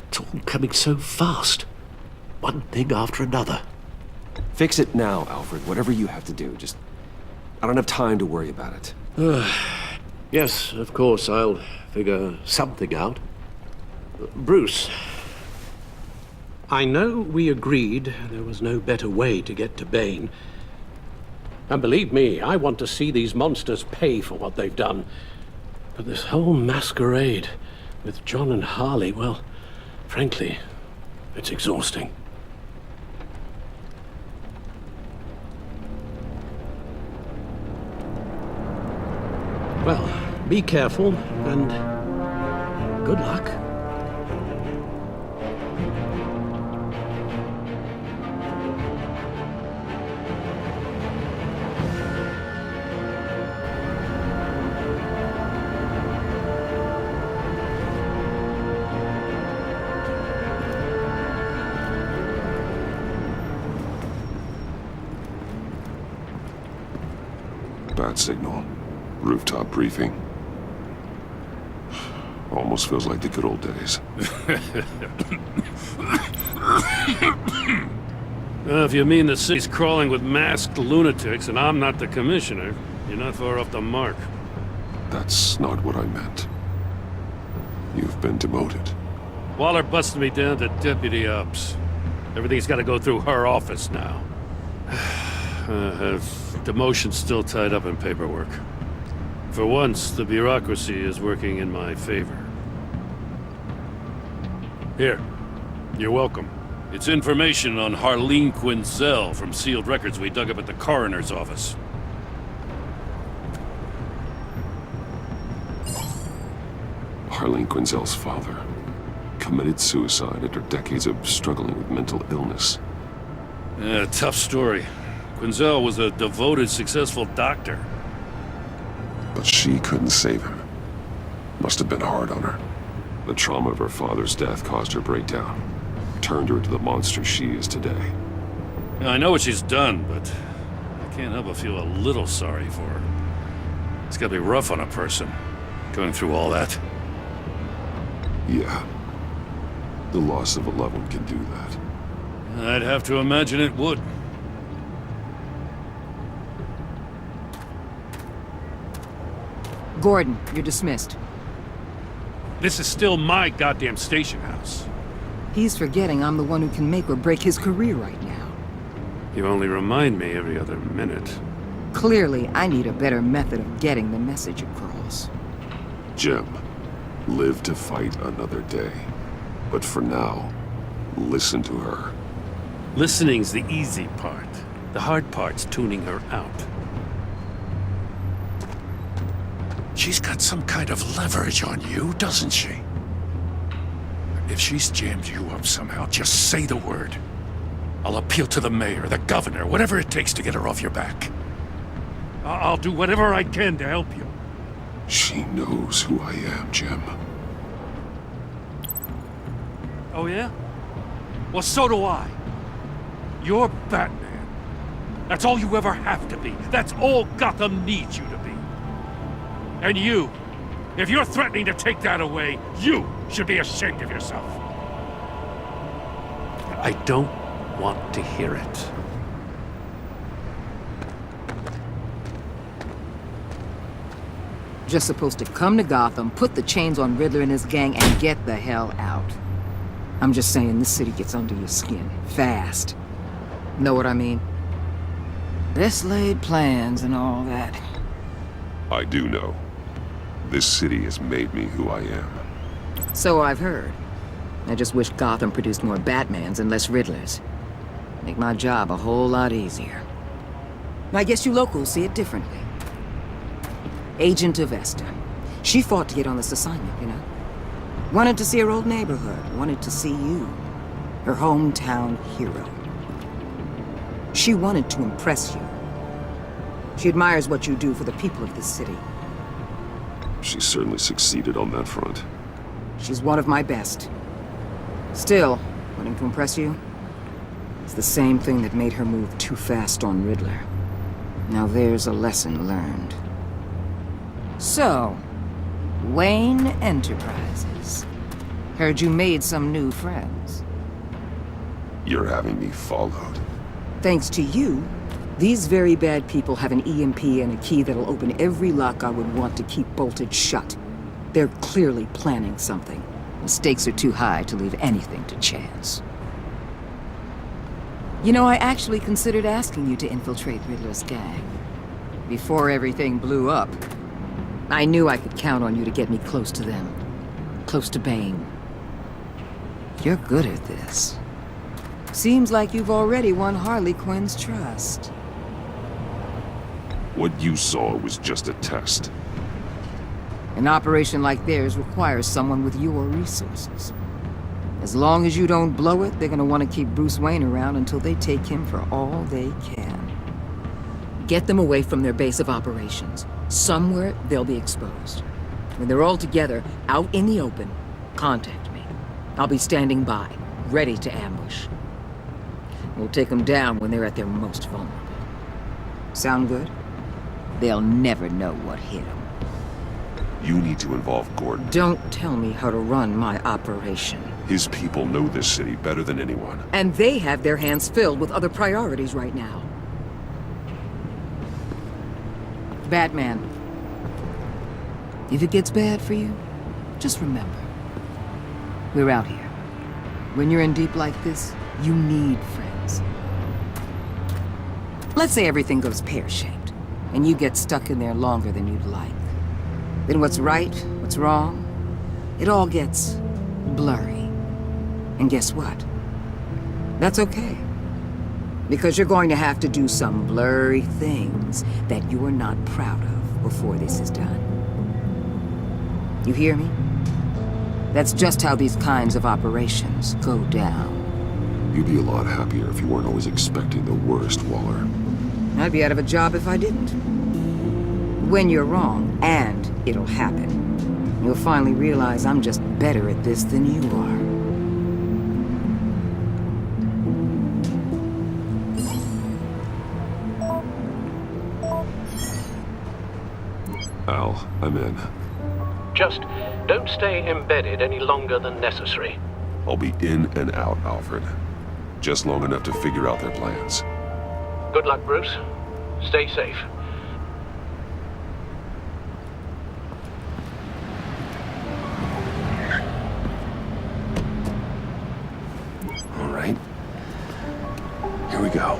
S15: It's all coming so fast. One thing after another.
S1: Fix it now, Alfred. Whatever you have to do. Just... I don't have time to worry about it.
S15: Yes, of course, I'll figure something out. Bruce.
S11: I know we agreed there was no better way to get to Bane. And believe me, I want to see these monsters pay for what they've done. But this whole masquerade with John and Harley, well, frankly, it's exhausting. Well, be careful, and good luck.
S1: Bat signal. Rooftop briefing. Almost feels like the good old days.
S3: If you mean the city's crawling with masked lunatics and I'm not the commissioner, you're not far off the mark.
S1: That's not what I meant. You've been demoted.
S3: Waller busted me down to deputy ops. Everything's got to go through her office now. Demotion's still tied up in paperwork. For once, the bureaucracy is working in my favor. Here, you're welcome. It's information on HarleyQuinnsMrj from sealed records we dug up at the coroner's office.
S1: HarleyQuinnsMrj's father committed suicide after decades of struggling with mental illness.
S3: Yeah, tough story. Quinzel was a devoted, successful doctor.
S1: But she couldn't save him. Must have been hard on her. The trauma of her father's death caused her breakdown. Turned her into the monster she is today.
S3: Yeah, I know what she's done, but I can't help but feel a little sorry for her. It's gotta be rough on a person, going through all that.
S1: Yeah. The loss of a loved one can do that.
S3: I'd have to imagine it would.
S2: Gordon, you're dismissed.
S3: This is still my goddamn station house.
S2: He's forgetting I'm the one who can make or break his career right now.
S3: You only remind me every other minute.
S2: Clearly, I need a better method of getting the message across.
S1: Jim, live to fight another day. But for now, listen to her.
S3: Listening's the easy part. The hard part's tuning her out.
S16: She's got some kind of leverage on you, doesn't she? If she's jammed you up somehow, just say the word. I'll appeal to the mayor, the governor, whatever it takes to get her off your back.
S3: I'll do whatever I can to help you.
S1: She knows who I am, Jim.
S3: Oh yeah? Well, so do I. You're Batman. That's all you ever have to be. That's all Gotham needs you to be. And you, if you're threatening to take that away, you should be ashamed of yourself.
S11: I don't want to hear it.
S2: Just supposed to come to Gotham, put the chains on Riddler and his gang, and get the hell out. I'm just saying, this city gets under your skin. Fast. Know what I mean? Best laid plans and all that.
S1: I do know. This city has made me who I am.
S2: So I've heard. I just wish Gotham produced more Batmans and less Riddlers. Make my job a whole lot easier. I guess you locals see it differently. Agent Avesta. She fought to get on this assignment, you know? Wanted to see her old neighborhood. Wanted to see you. Her hometown hero. She wanted to impress you. She admires what you do for the people of this city.
S1: She certainly succeeded on that front.
S2: She's one of my best. Still, wanting to impress you? It's the same thing that made her move too fast on Riddler. Now there's a lesson learned. So, Wayne Enterprises. Heard you made some new friends.
S1: You're having me followed.
S2: Thanks to you, these very bad people have an EMP and a key that'll open every lock I would want to keep bolted shut. They're clearly planning something. The stakes are too high to leave anything to chance. You know, I actually considered asking you to infiltrate Riddler's gang. Before everything blew up, I knew I could count on you to get me close to them. Close to Bane. You're good at this. Seems like you've already won Harley Quinn's trust.
S1: What you saw was just a test.
S2: An operation like theirs requires someone with your resources. As long as you don't blow it, they're gonna want to keep Bruce Wayne around until they take him for all they can. Get them away from their base of operations. Somewhere they'll be exposed. When they're all together, out in the open, contact me. I'll be standing by, ready to ambush. We'll take them down when they're at their most vulnerable. Sound good? they'll never know what hit them.
S1: You need to involve Gordon.
S2: Don't tell me how to run my operation.
S1: His people know this city better than anyone.
S2: And they have their hands filled with other priorities right now. Batman, if it gets bad for you, just remember, we're out here. When you're in deep like this, you need friends. Let's say everything goes pear-shaped, and you get stuck in there longer than you'd like. Then what's right, what's wrong, it all gets blurry. And guess what? That's okay. Because you're going to have to do some blurry things that you are not proud of before this is done. You hear me? That's just how these kinds of operations go down.
S1: You'd be a lot happier if you weren't always expecting the worst, Waller.
S2: I'd be out of a job if I didn't. When you're wrong, and it'll happen, you'll finally realize I'm just better at this than you are.
S1: Al, I'm in.
S11: Just don't stay embedded any longer than necessary.
S1: I'll be in and out, Alfred. Just long enough to figure out their plans.
S11: Good luck, Bruce. Stay safe.
S1: All right. Here we go.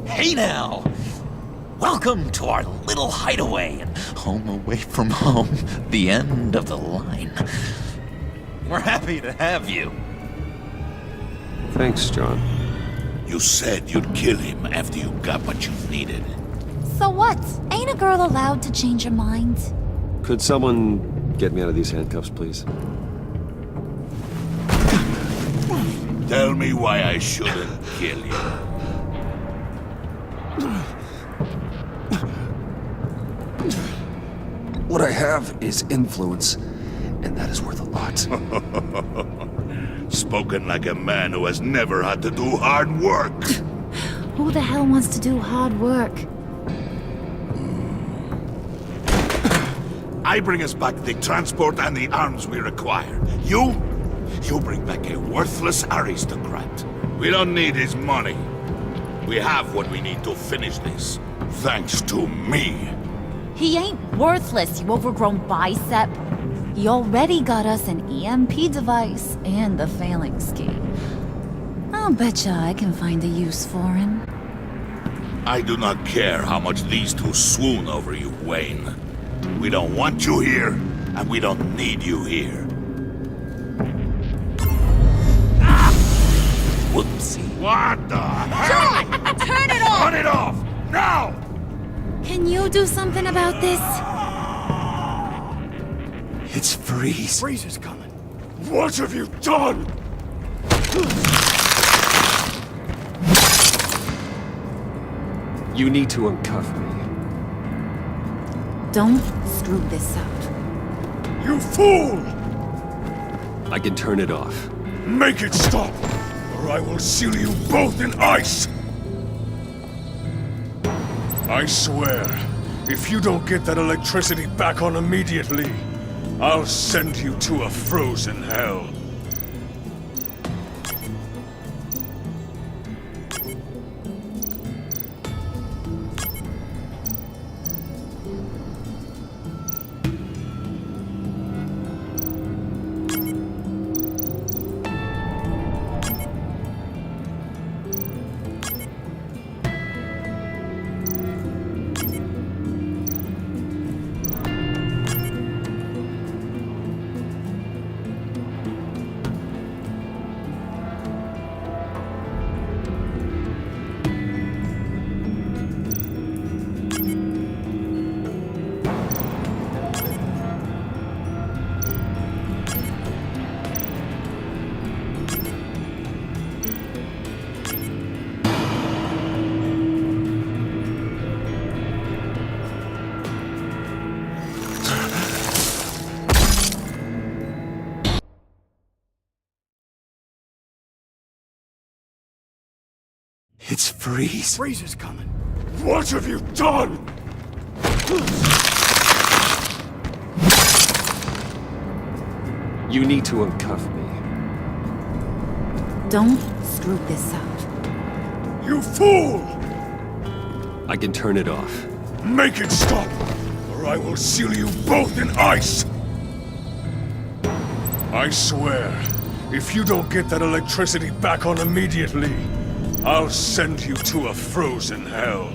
S12: Hey now! Welcome to our little hideaway and home away from home, the end of the line. We're happy to have you.
S1: Thanks, John.
S8: You said you'd kill him after you got what you needed.
S14: So what? Ain't a girl allowed to change her mind?
S1: Could someone get me out of these handcuffs, please?
S8: Tell me why I shouldn't kill you.
S1: What I have is influence, and that is worth a lot.
S8: Spoken like a man who has never had to do hard work.
S14: Who the hell wants to do hard work?
S8: I bring us back the transport and the arms we require. You bring back a worthless aristocrat. We don't need his money. We have what we need to finish this. Thanks to me.
S14: He ain't worthless, you overgrown bicep. He already got us an EMP device and the phalanx key. I'll betcha I can find a use for him.
S8: I do not care how much these two swoon over you, Wayne. We don't want you here, and we don't need you here.
S12: Whoopsie.
S8: What the hell?
S14: John! Turn it off!
S8: Turn it off! Now!
S14: Can you do something about this?
S1: It's Freeze.
S7: Freeze is coming.
S8: What have you done?
S1: You need to uncuff me.
S14: Don't screw this up.
S8: You fool!
S1: I can turn it off.
S8: Make it stop, or I will seal you both in ice!
S17: I swear, if you don't get that electricity back on immediately, I'll send you to a frozen hell.
S1: It's Freeze.
S17: Freeze is coming. What have you done?
S1: You need to uncuff me.
S14: Don't screw this up.
S17: You fool!
S1: I can turn it off.
S17: Make it stop, or I will seal you both in ice! I swear, if you don't get that electricity back on immediately, I'll send you to a frozen hell.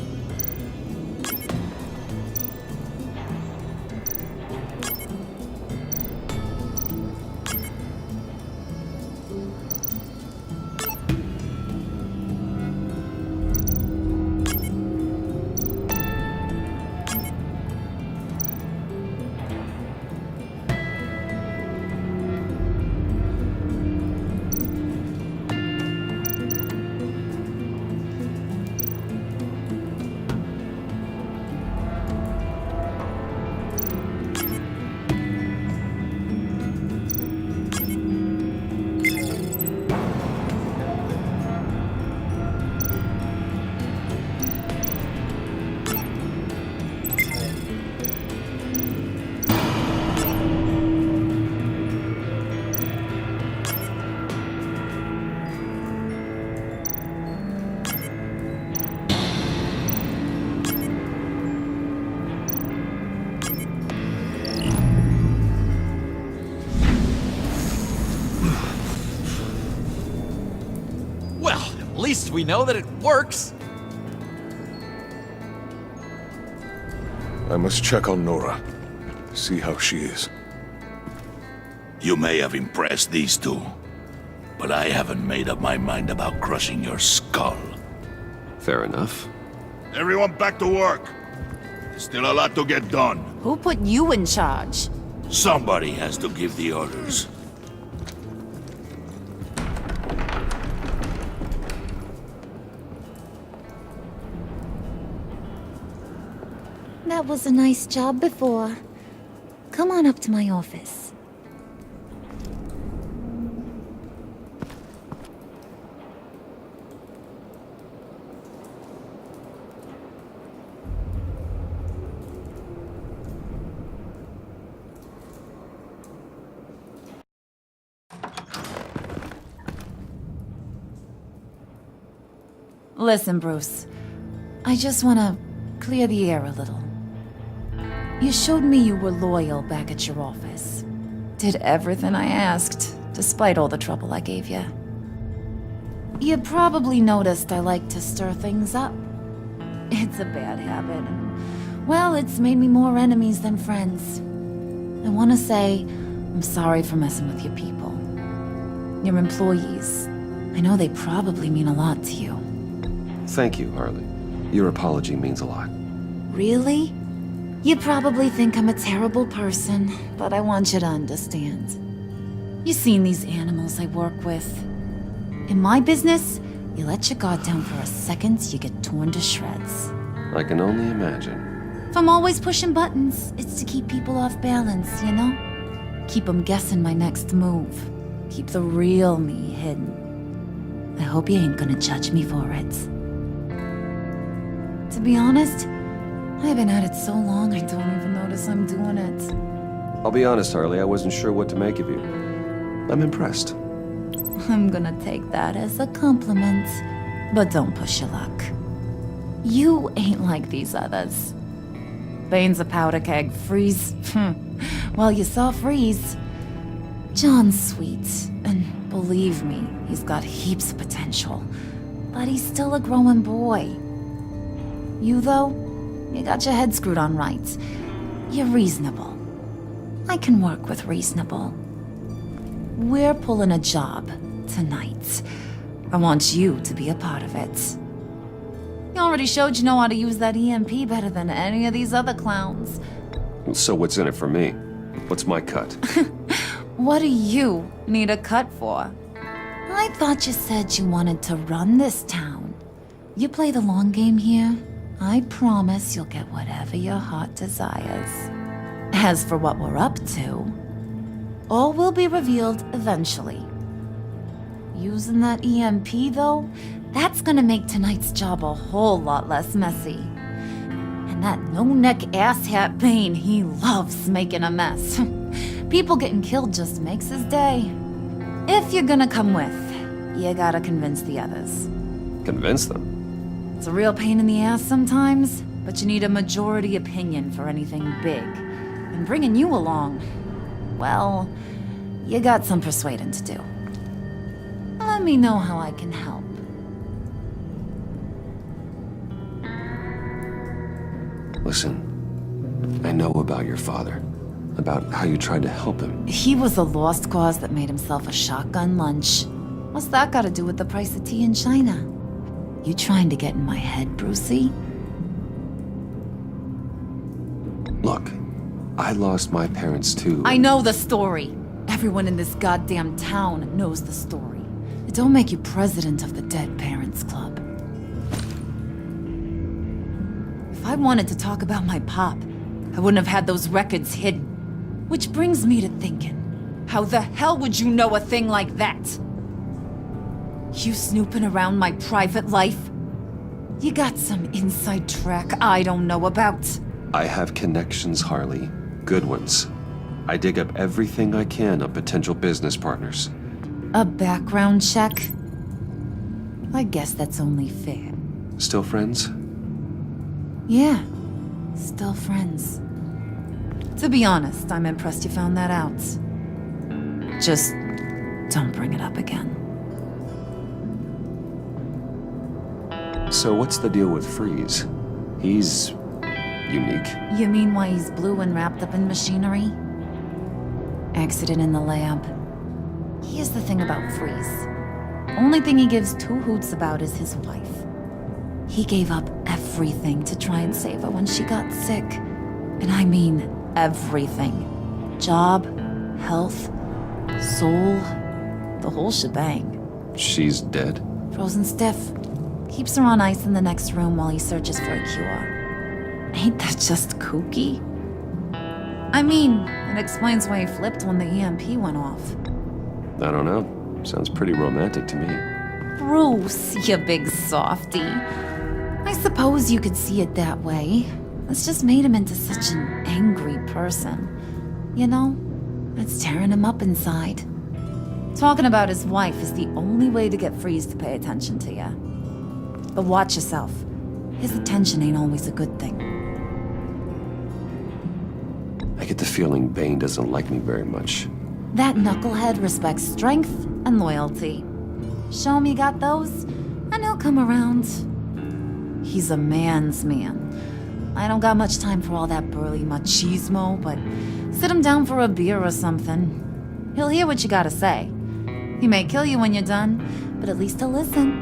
S18: At least we know that it works.
S17: I must check on Nora. See how she is.
S8: You may have impressed these two, but I haven't made up my mind about crushing your skull.
S1: Fair enough.
S8: Everyone back to work. There's still a lot to get done.
S5: Who put you in charge?
S8: Somebody has to give the orders.
S14: That was a nice job before. Come on up to my office. Listen, Bruce. I just want to clear the air a little. You showed me you were loyal back at your office. Did everything I asked, despite all the trouble I gave you. You probably noticed I like to stir things up. It's a bad habit, and, well, it's made me more enemies than friends. I want to say, I'm sorry for messing with your people. Your employees. I know they probably mean a lot to you.
S1: Thank you, Harley. Your apology means a lot.
S14: Really? You probably think I'm a terrible person, but I want you to understand. You've seen these animals I work with. In my business, you let your guard down for a second, you get torn to shreds.
S1: I can only imagine.
S14: If I'm always pushing buttons, it's to keep people off balance, you know? Keep them guessing my next move. Keep the real me hidden. I hope you ain't gonna judge me for it. To be honest, I've been at it so long I don't even notice I'm doing it.
S1: I'll be honest, Harley, I wasn't sure what to make of you. I'm impressed.
S14: I'm gonna take that as a compliment, but don't push your luck. You ain't like these others. Bane's a powder keg, Freeze. Well, you saw Freeze. John's sweet, and believe me, he's got heaps of potential. But he's still a growing boy. You, though, you got your head screwed on right. You're reasonable. I can work with reasonable. We're pulling a job tonight. I want you to be a part of it. You already showed you know how to use that EMP better than any of these other clowns.
S1: So what's in it for me? What's my cut?
S14: What do you need a cut for? I thought you said you wanted to run this town. You play the long game here, I promise you'll get whatever your heart desires. As for what we're up to, all will be revealed eventually. Using that EMP, though, That's gonna make tonight's job a whole lot less messy. And that no-neck asshat Bane, he loves making a mess. People getting killed just makes his day. If you're gonna come with, you gotta convince the others.
S1: Convince them?
S14: It's a real pain in the ass sometimes, but you need a majority opinion for anything big. And bringing you along, well, you got some persuading to do. Let me know how I can help.
S1: Listen, I know about your father. About how you tried to help him.
S14: He was a lost cause that made himself a shotgun lunch. What's that got to do with the price of tea in China? You trying to get in my head, Brucey?
S1: Look, I lost my parents too.
S14: I know the story. Everyone in this goddamn town knows the story. It don't make you president of the Dead Parents Club. If I wanted to talk about my pop, I wouldn't have had those records hidden. Which brings me to thinking, how the hell would you know a thing like that? You snooping around my private life? You got some inside track I don't know about.
S1: I have connections, Harley. Good ones. I dig up everything I can of potential business partners.
S14: A background check? I guess that's only fair.
S1: Still friends?
S14: Yeah, still friends. To be honest, I'm impressed you found that out. Just don't bring it up again.
S1: So what's the deal with Freeze? He's unique.
S14: You mean why he's blue and wrapped up in machinery? Accident in the lab. Here's the thing about Freeze. Only thing he gives two hoots about is his wife. He gave up everything to try and save her when she got sick. And I mean everything. Job, health, soul, the whole shebang.
S1: She's dead?
S14: Frozen stiff. Keeps her on ice in the next room while he searches for a cure. Ain't that just kooky? I mean, it explains why he flipped when the EMP went off.
S1: I don't know. Sounds pretty romantic to me.
S14: Bruce, you big softy. I suppose you could see it that way. It's just made him into such an angry person. You know, it's tearing him up inside. Talking about his wife is the only way to get Freeze to pay attention to you. But watch yourself. His attention ain't always a good thing.
S1: I get the feeling Bane doesn't like me very much.
S14: That knucklehead respects strength and loyalty. Show him you got those, and he'll come around. He's a man's man. I don't got much time for all that burly machismo, but sit him down for a beer or something. He'll hear what you gotta say. He may kill you when you're done, but at least he'll listen.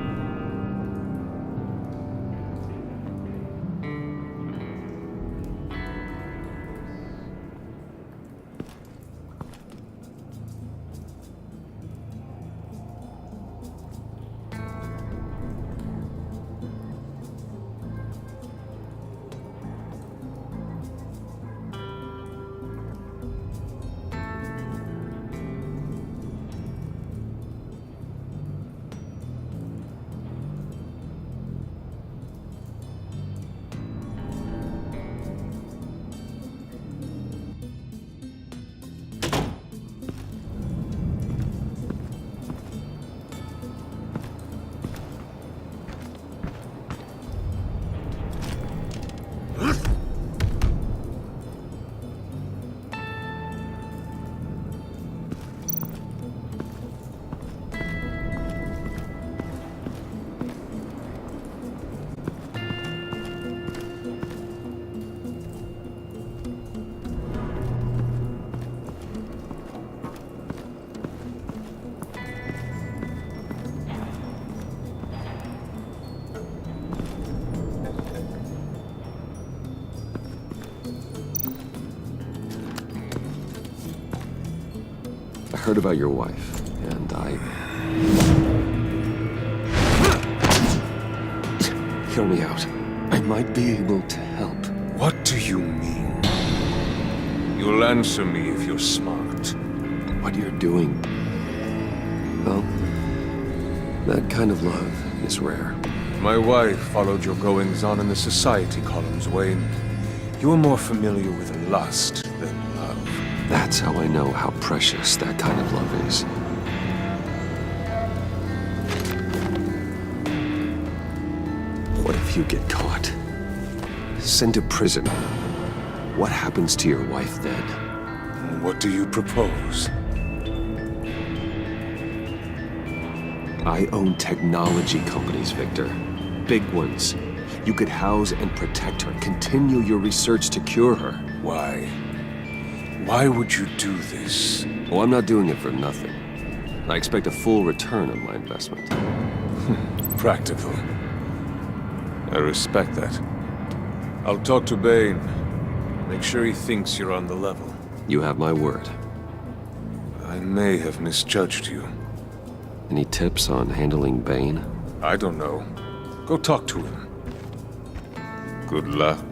S1: I heard about your wife, and Hear me out. I might be able to help.
S17: What do you mean? You'll answer me if you're smart.
S1: What you're doing, well, that kind of love is rare.
S17: My wife followed your goings-on in the society columns, Wayne. You are more familiar with lust than love.
S1: That's how I know how precious that kind of love is. What if you get caught? Sent to prison? What happens to your wife then?
S17: What do you propose?
S1: I own technology companies, Victor. Big ones. You could house and protect her, continue your research to cure her.
S17: Why? Why would you do this?
S1: Oh, I'm not doing it for nothing. I expect a full return on my investment.
S17: Practical. I respect that. I'll talk to Bane. Make sure he thinks you're on the level.
S1: You have my word.
S17: I may have misjudged you.
S1: Any tips on handling Bane?
S17: I don't know. Go talk to him. Good luck.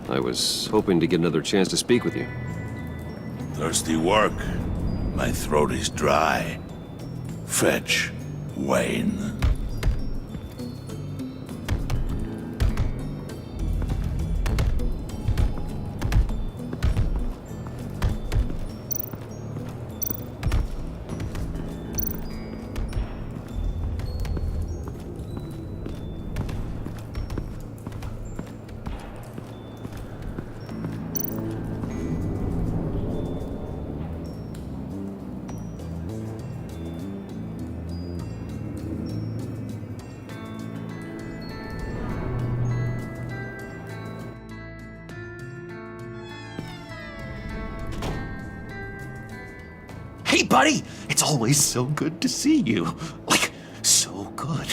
S1: I was hoping to get another chance to speak with you.
S8: Thirsty work. My throat is dry. Fetch, Wayne.
S12: Hey, buddy! It's always so good to see you. Like, so good.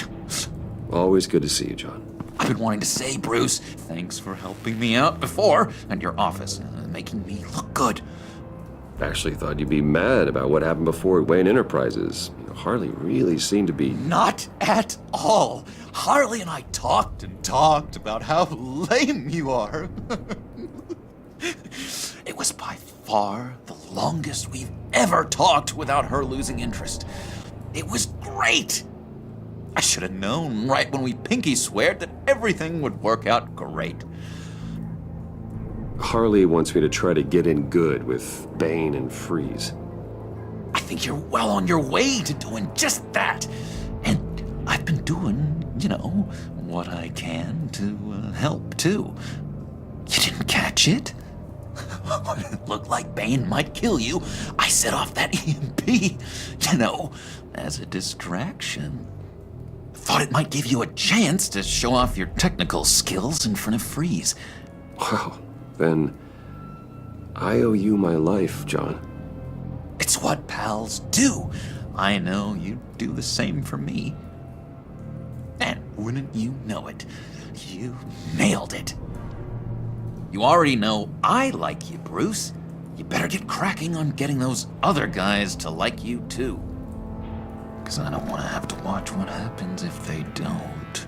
S1: Always good to see you, John.
S12: I've been wanting to say, Bruce, thanks for helping me out before at your office, making me look good.
S1: Actually thought you'd be mad about what happened before Wayne Enterprises. Harley really seemed to be...
S12: Not at all. Harley and I talked and talked about how lame you are. It was by far the longest we've ever talked without her losing interest. It was great. I should have known right when we pinky sweared that everything would work out great.
S1: Harley wants me to try to get in good with Bane and Freeze.
S12: I think you're well on your way to doing just that. And I've been doing, you know, what I can to help, too. You didn't catch it? It looked like Bane might kill you. I set off that EMP, you know, as a distraction. Thought it might give you a chance to show off your technical skills in front of Freeze.
S1: Wow, then I owe you my life, John.
S12: It's what pals do. I know you'd do the same for me. And wouldn't you know it, you nailed it. You already know I like you, Bruce. You better get cracking on getting those other guys to like you, too. Because I don't want to have to watch what happens if they don't.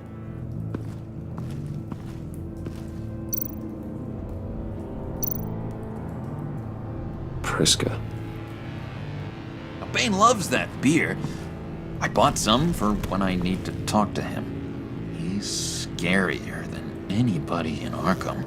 S1: Priska.
S12: Now, Bane loves that beer. I bought some for when I need to talk to him. He's scarier than anybody in Arkham.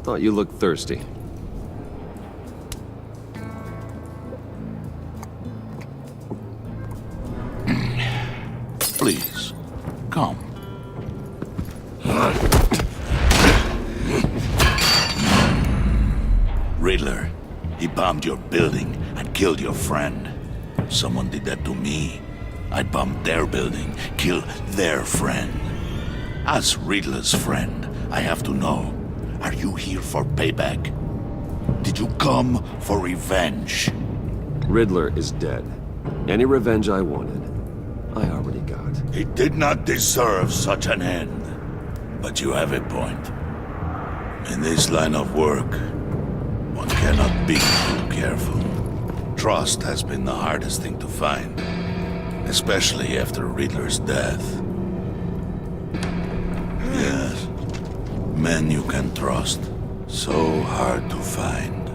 S1: Thought you looked thirsty.
S8: Please, come. Riddler, he bombed your building and killed your friend. Someone did that to me. I'd bomb their building, kill their friend. As Riddler's friend, I have to know, are you here for payback? Did you come for revenge?
S1: Riddler is dead. Any revenge I wanted, I already got.
S8: He did not deserve such an end. But you have a point. In this line of work, one cannot be too careful. Trust has been the hardest thing to find, especially after Riddler's death. Yes, men you can trust, so hard to find.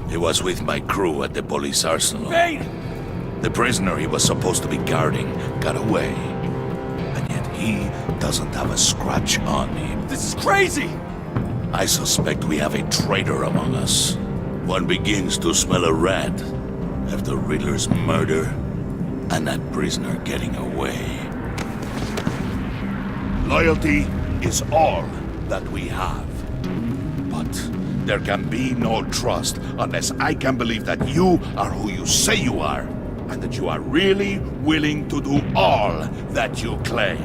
S8: He was with my crew at the police arsenal.
S6: Bane!
S8: The prisoner he was supposed to be guarding got away. And yet he doesn't have a scratch on him.
S6: This is crazy!
S8: I suspect we have a traitor among us. One begins to smell a rat after Riddler's murder and that prisoner getting away. Loyalty is all that we have. But there can be no trust unless I can believe that you are who you say you are, and that you are really willing to do all that you claim.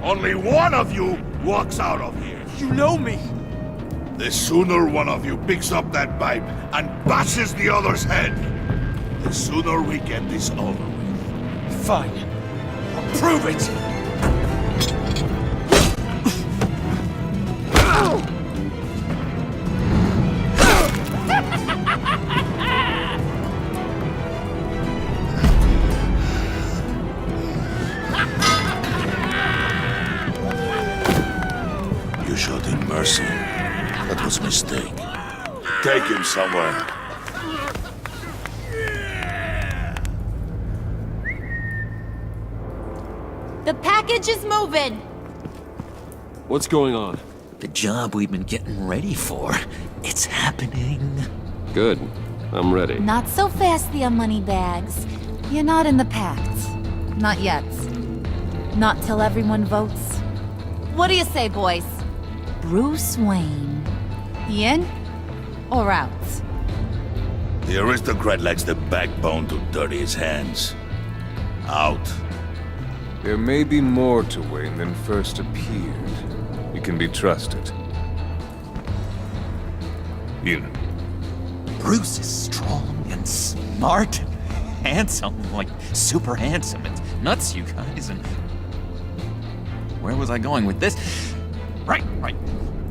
S8: Only one of you walks out of here.
S6: You know me!
S8: The sooner one of you picks up that pipe and bashes the other's head, the sooner we get this over with.
S6: Fine. I'll prove it!
S8: You showed him mercy. That was a mistake. Take him somewhere.
S14: The package is moving.
S1: What's going on?
S12: The job we've been getting ready for. It's happening.
S1: Good. I'm ready.
S14: Not so fast, the Moneybags. You're not in the Pact. Not yet. Not till everyone votes. What do you say, boys? Bruce Wayne. He in or out?
S8: The aristocrat lacks the backbone to dirty his hands. Out.
S17: There may be more to Wayne than first appeared. You can be trusted. In.
S18: Bruce is strong and smart and handsome, like super handsome. It's nuts, you guys, and... Where was I going with this? Right.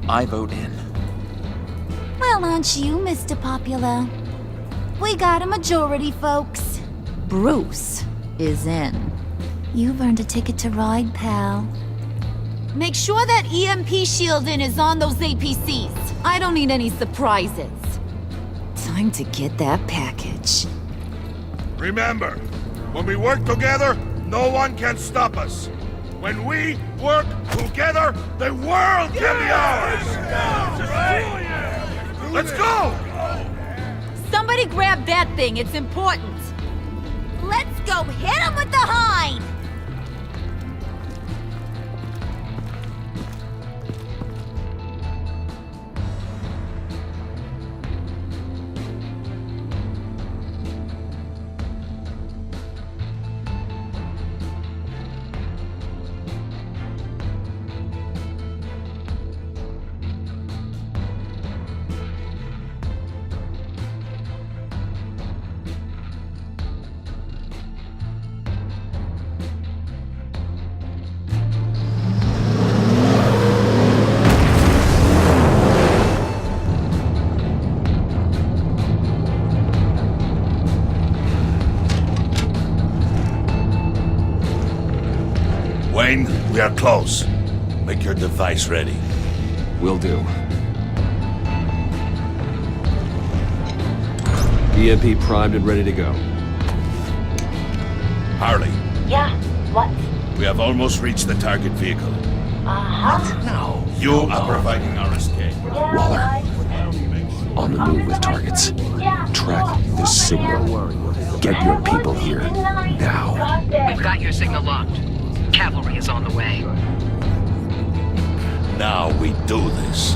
S18: I vote in.
S14: Well, aren't you, Mr. Popular? We got a majority, folks. Bruce is in. You've earned a ticket to ride, pal. Make sure that EMP shielding is on those APCs. I don't need any surprises. Time to get that package.
S8: Remember, when we work together, no one can stop us. When we work together, the world can be ours! Let's go!
S14: Somebody grab that thing, it's important. Let's go hit him with the hind!
S8: Wayne, we are close. Make your device ready.
S1: Will do. EMP primed and ready to go.
S8: Harley.
S9: Yeah?
S8: We have almost reached the target vehicle.
S1: No.
S8: You are providing our escape.
S1: Waller. On the move with targets. Track the signal. Get your people here. Now.
S2: We've got your signal locked. Cavalry is on the way.
S8: Now we do this.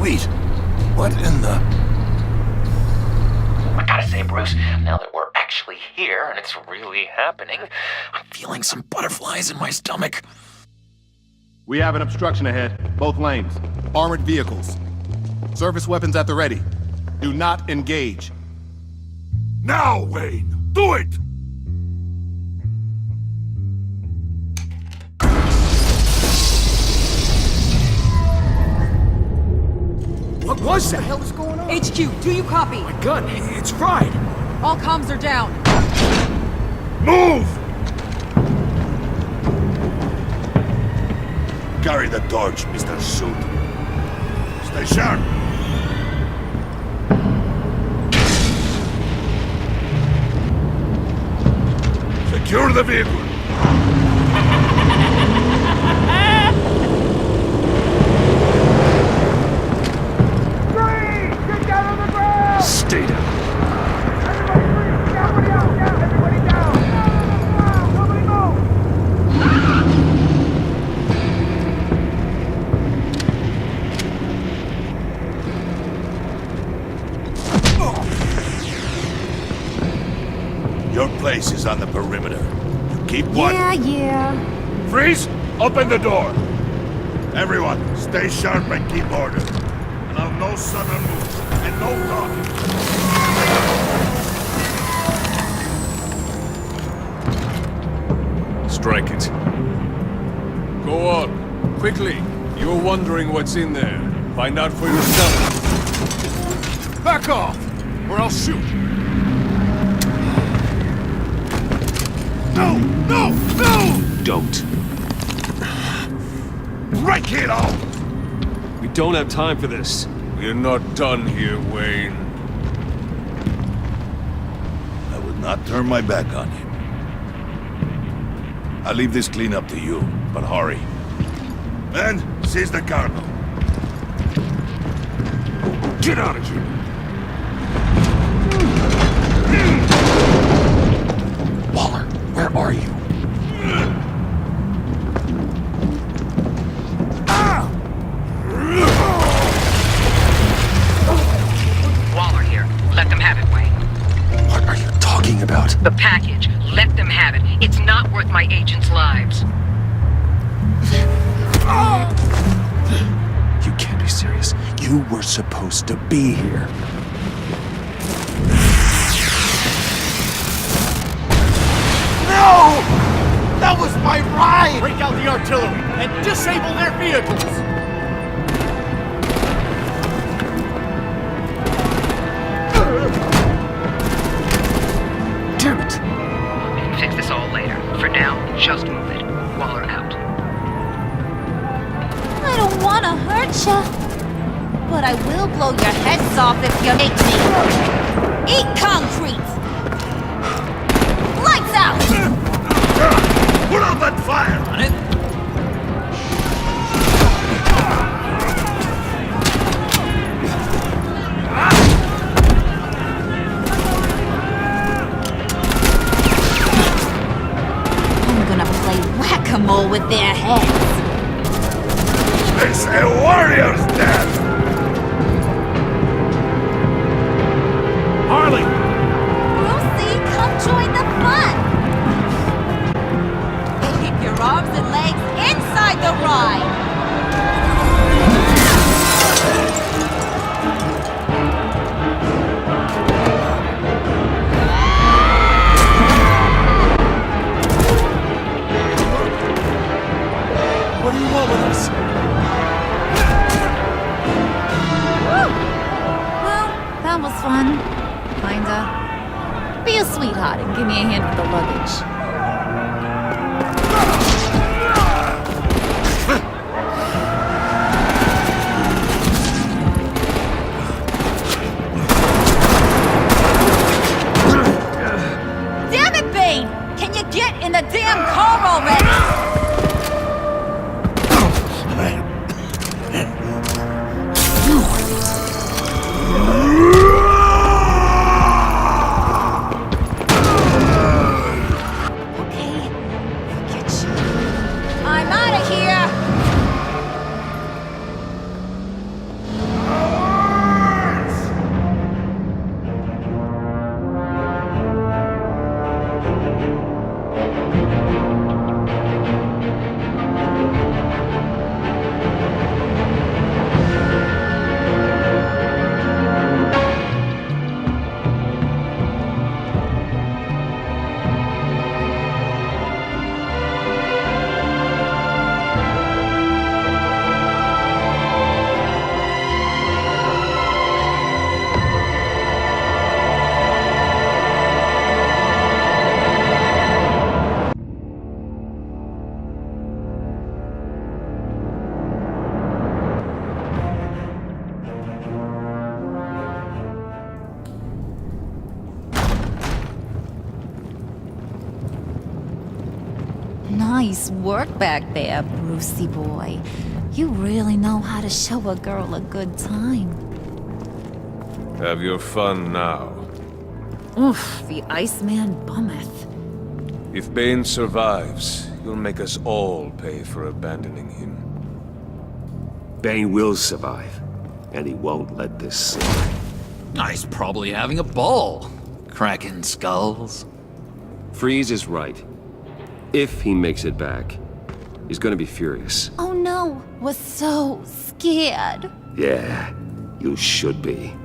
S16: Wait. What in the...
S18: I gotta say, Bruce, now that we're actually here and it's really happening, I'm feeling some butterflies in my stomach.
S19: We have an obstruction ahead, both lanes. Armored vehicles. Service weapons at the ready. Do not engage.
S8: Now, Wayne! Do it!
S7: What was that? What the hell is going on?
S5: HQ, do you copy?
S7: My gun, it's fried.
S5: All comms are down.
S8: Move! Carry the torch, Mr. Suit. Stay sharp. Secure the vehicle.
S1: Stay down.
S8: Your place is on the perimeter. You keep what?
S14: Yeah.
S8: Freeze! Open the door! Everyone, stay sharp and keep order. Allow no sudden moves and no talking.
S17: Strike it. Go on, quickly. You're wondering what's in there. Find out for yourself. Back off, or I'll shoot.
S8: No! No! No!
S1: Don't.
S8: Break it off!
S17: We don't have time for this. We're not done here, Wayne.
S8: I will not turn my back on you. I'll leave this cleanup to you, but hurry. Men, seize the cargo.
S1: Get out of here. Waller, where are you?
S2: Waller here. Let them have it, Wayne.
S1: What are you talking about?
S2: The package. Let them have it. It's not worth my agents' lives.
S1: You can't be serious. You were supposed to be here.
S8: No! That was my ride!
S7: Break out the artillery and disable their vehicles!
S2: Damn it! We can fix this all later. For now, just move it. Waller out.
S14: I don't want to hurt ya, but I will blow your heads off if you make me. Eat concrete! Lights out!
S8: Put out that fire!
S18: On it?
S14: I'm gonna play whack-a-mole with their heads.
S8: It's a warrior's death!
S17: Harley!
S14: Lucy, come join the fun! Keep your arms and legs inside the ride!
S6: What do you want with us?
S14: Woo! Well, that was fun. Kinda. Be a sweetheart and give me a hand with the luggage.
S5: in the damn car already! I'm out of here!
S14: Nice work back there, Brucey boy. You really know how to show a girl a good time.
S17: Have your fun now.
S14: Oof, the Iceman bummeth.
S17: If Bane survives, you'll make us all pay for abandoning him.
S1: Bane will survive, and he won't let this slide.
S18: He's probably having a ball, cracking skulls.
S1: Freeze is right. If he makes it back, he's gonna be furious.
S14: Oh no, we're so scared.
S1: Yeah, you should be.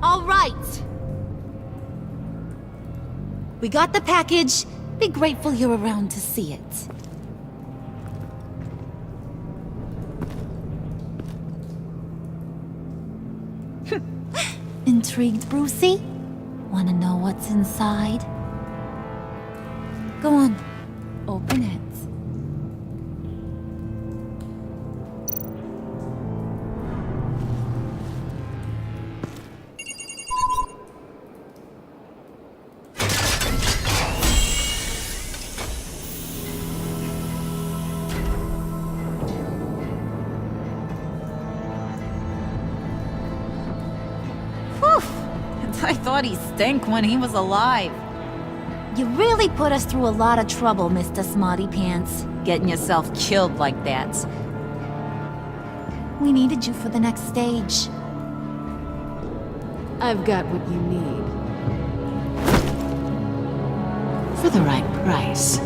S14: All right. We got the package. Be grateful you're around to see it. Intrigued, Brucey? Wanna know what's inside? Go on, open it.
S5: I thought he stank when he was alive.
S14: You really put us through a lot of trouble, Mr. Smarty Pants.
S5: Getting yourself killed like that.
S14: We needed you for the next stage.
S10: I've got what you need. For the right price.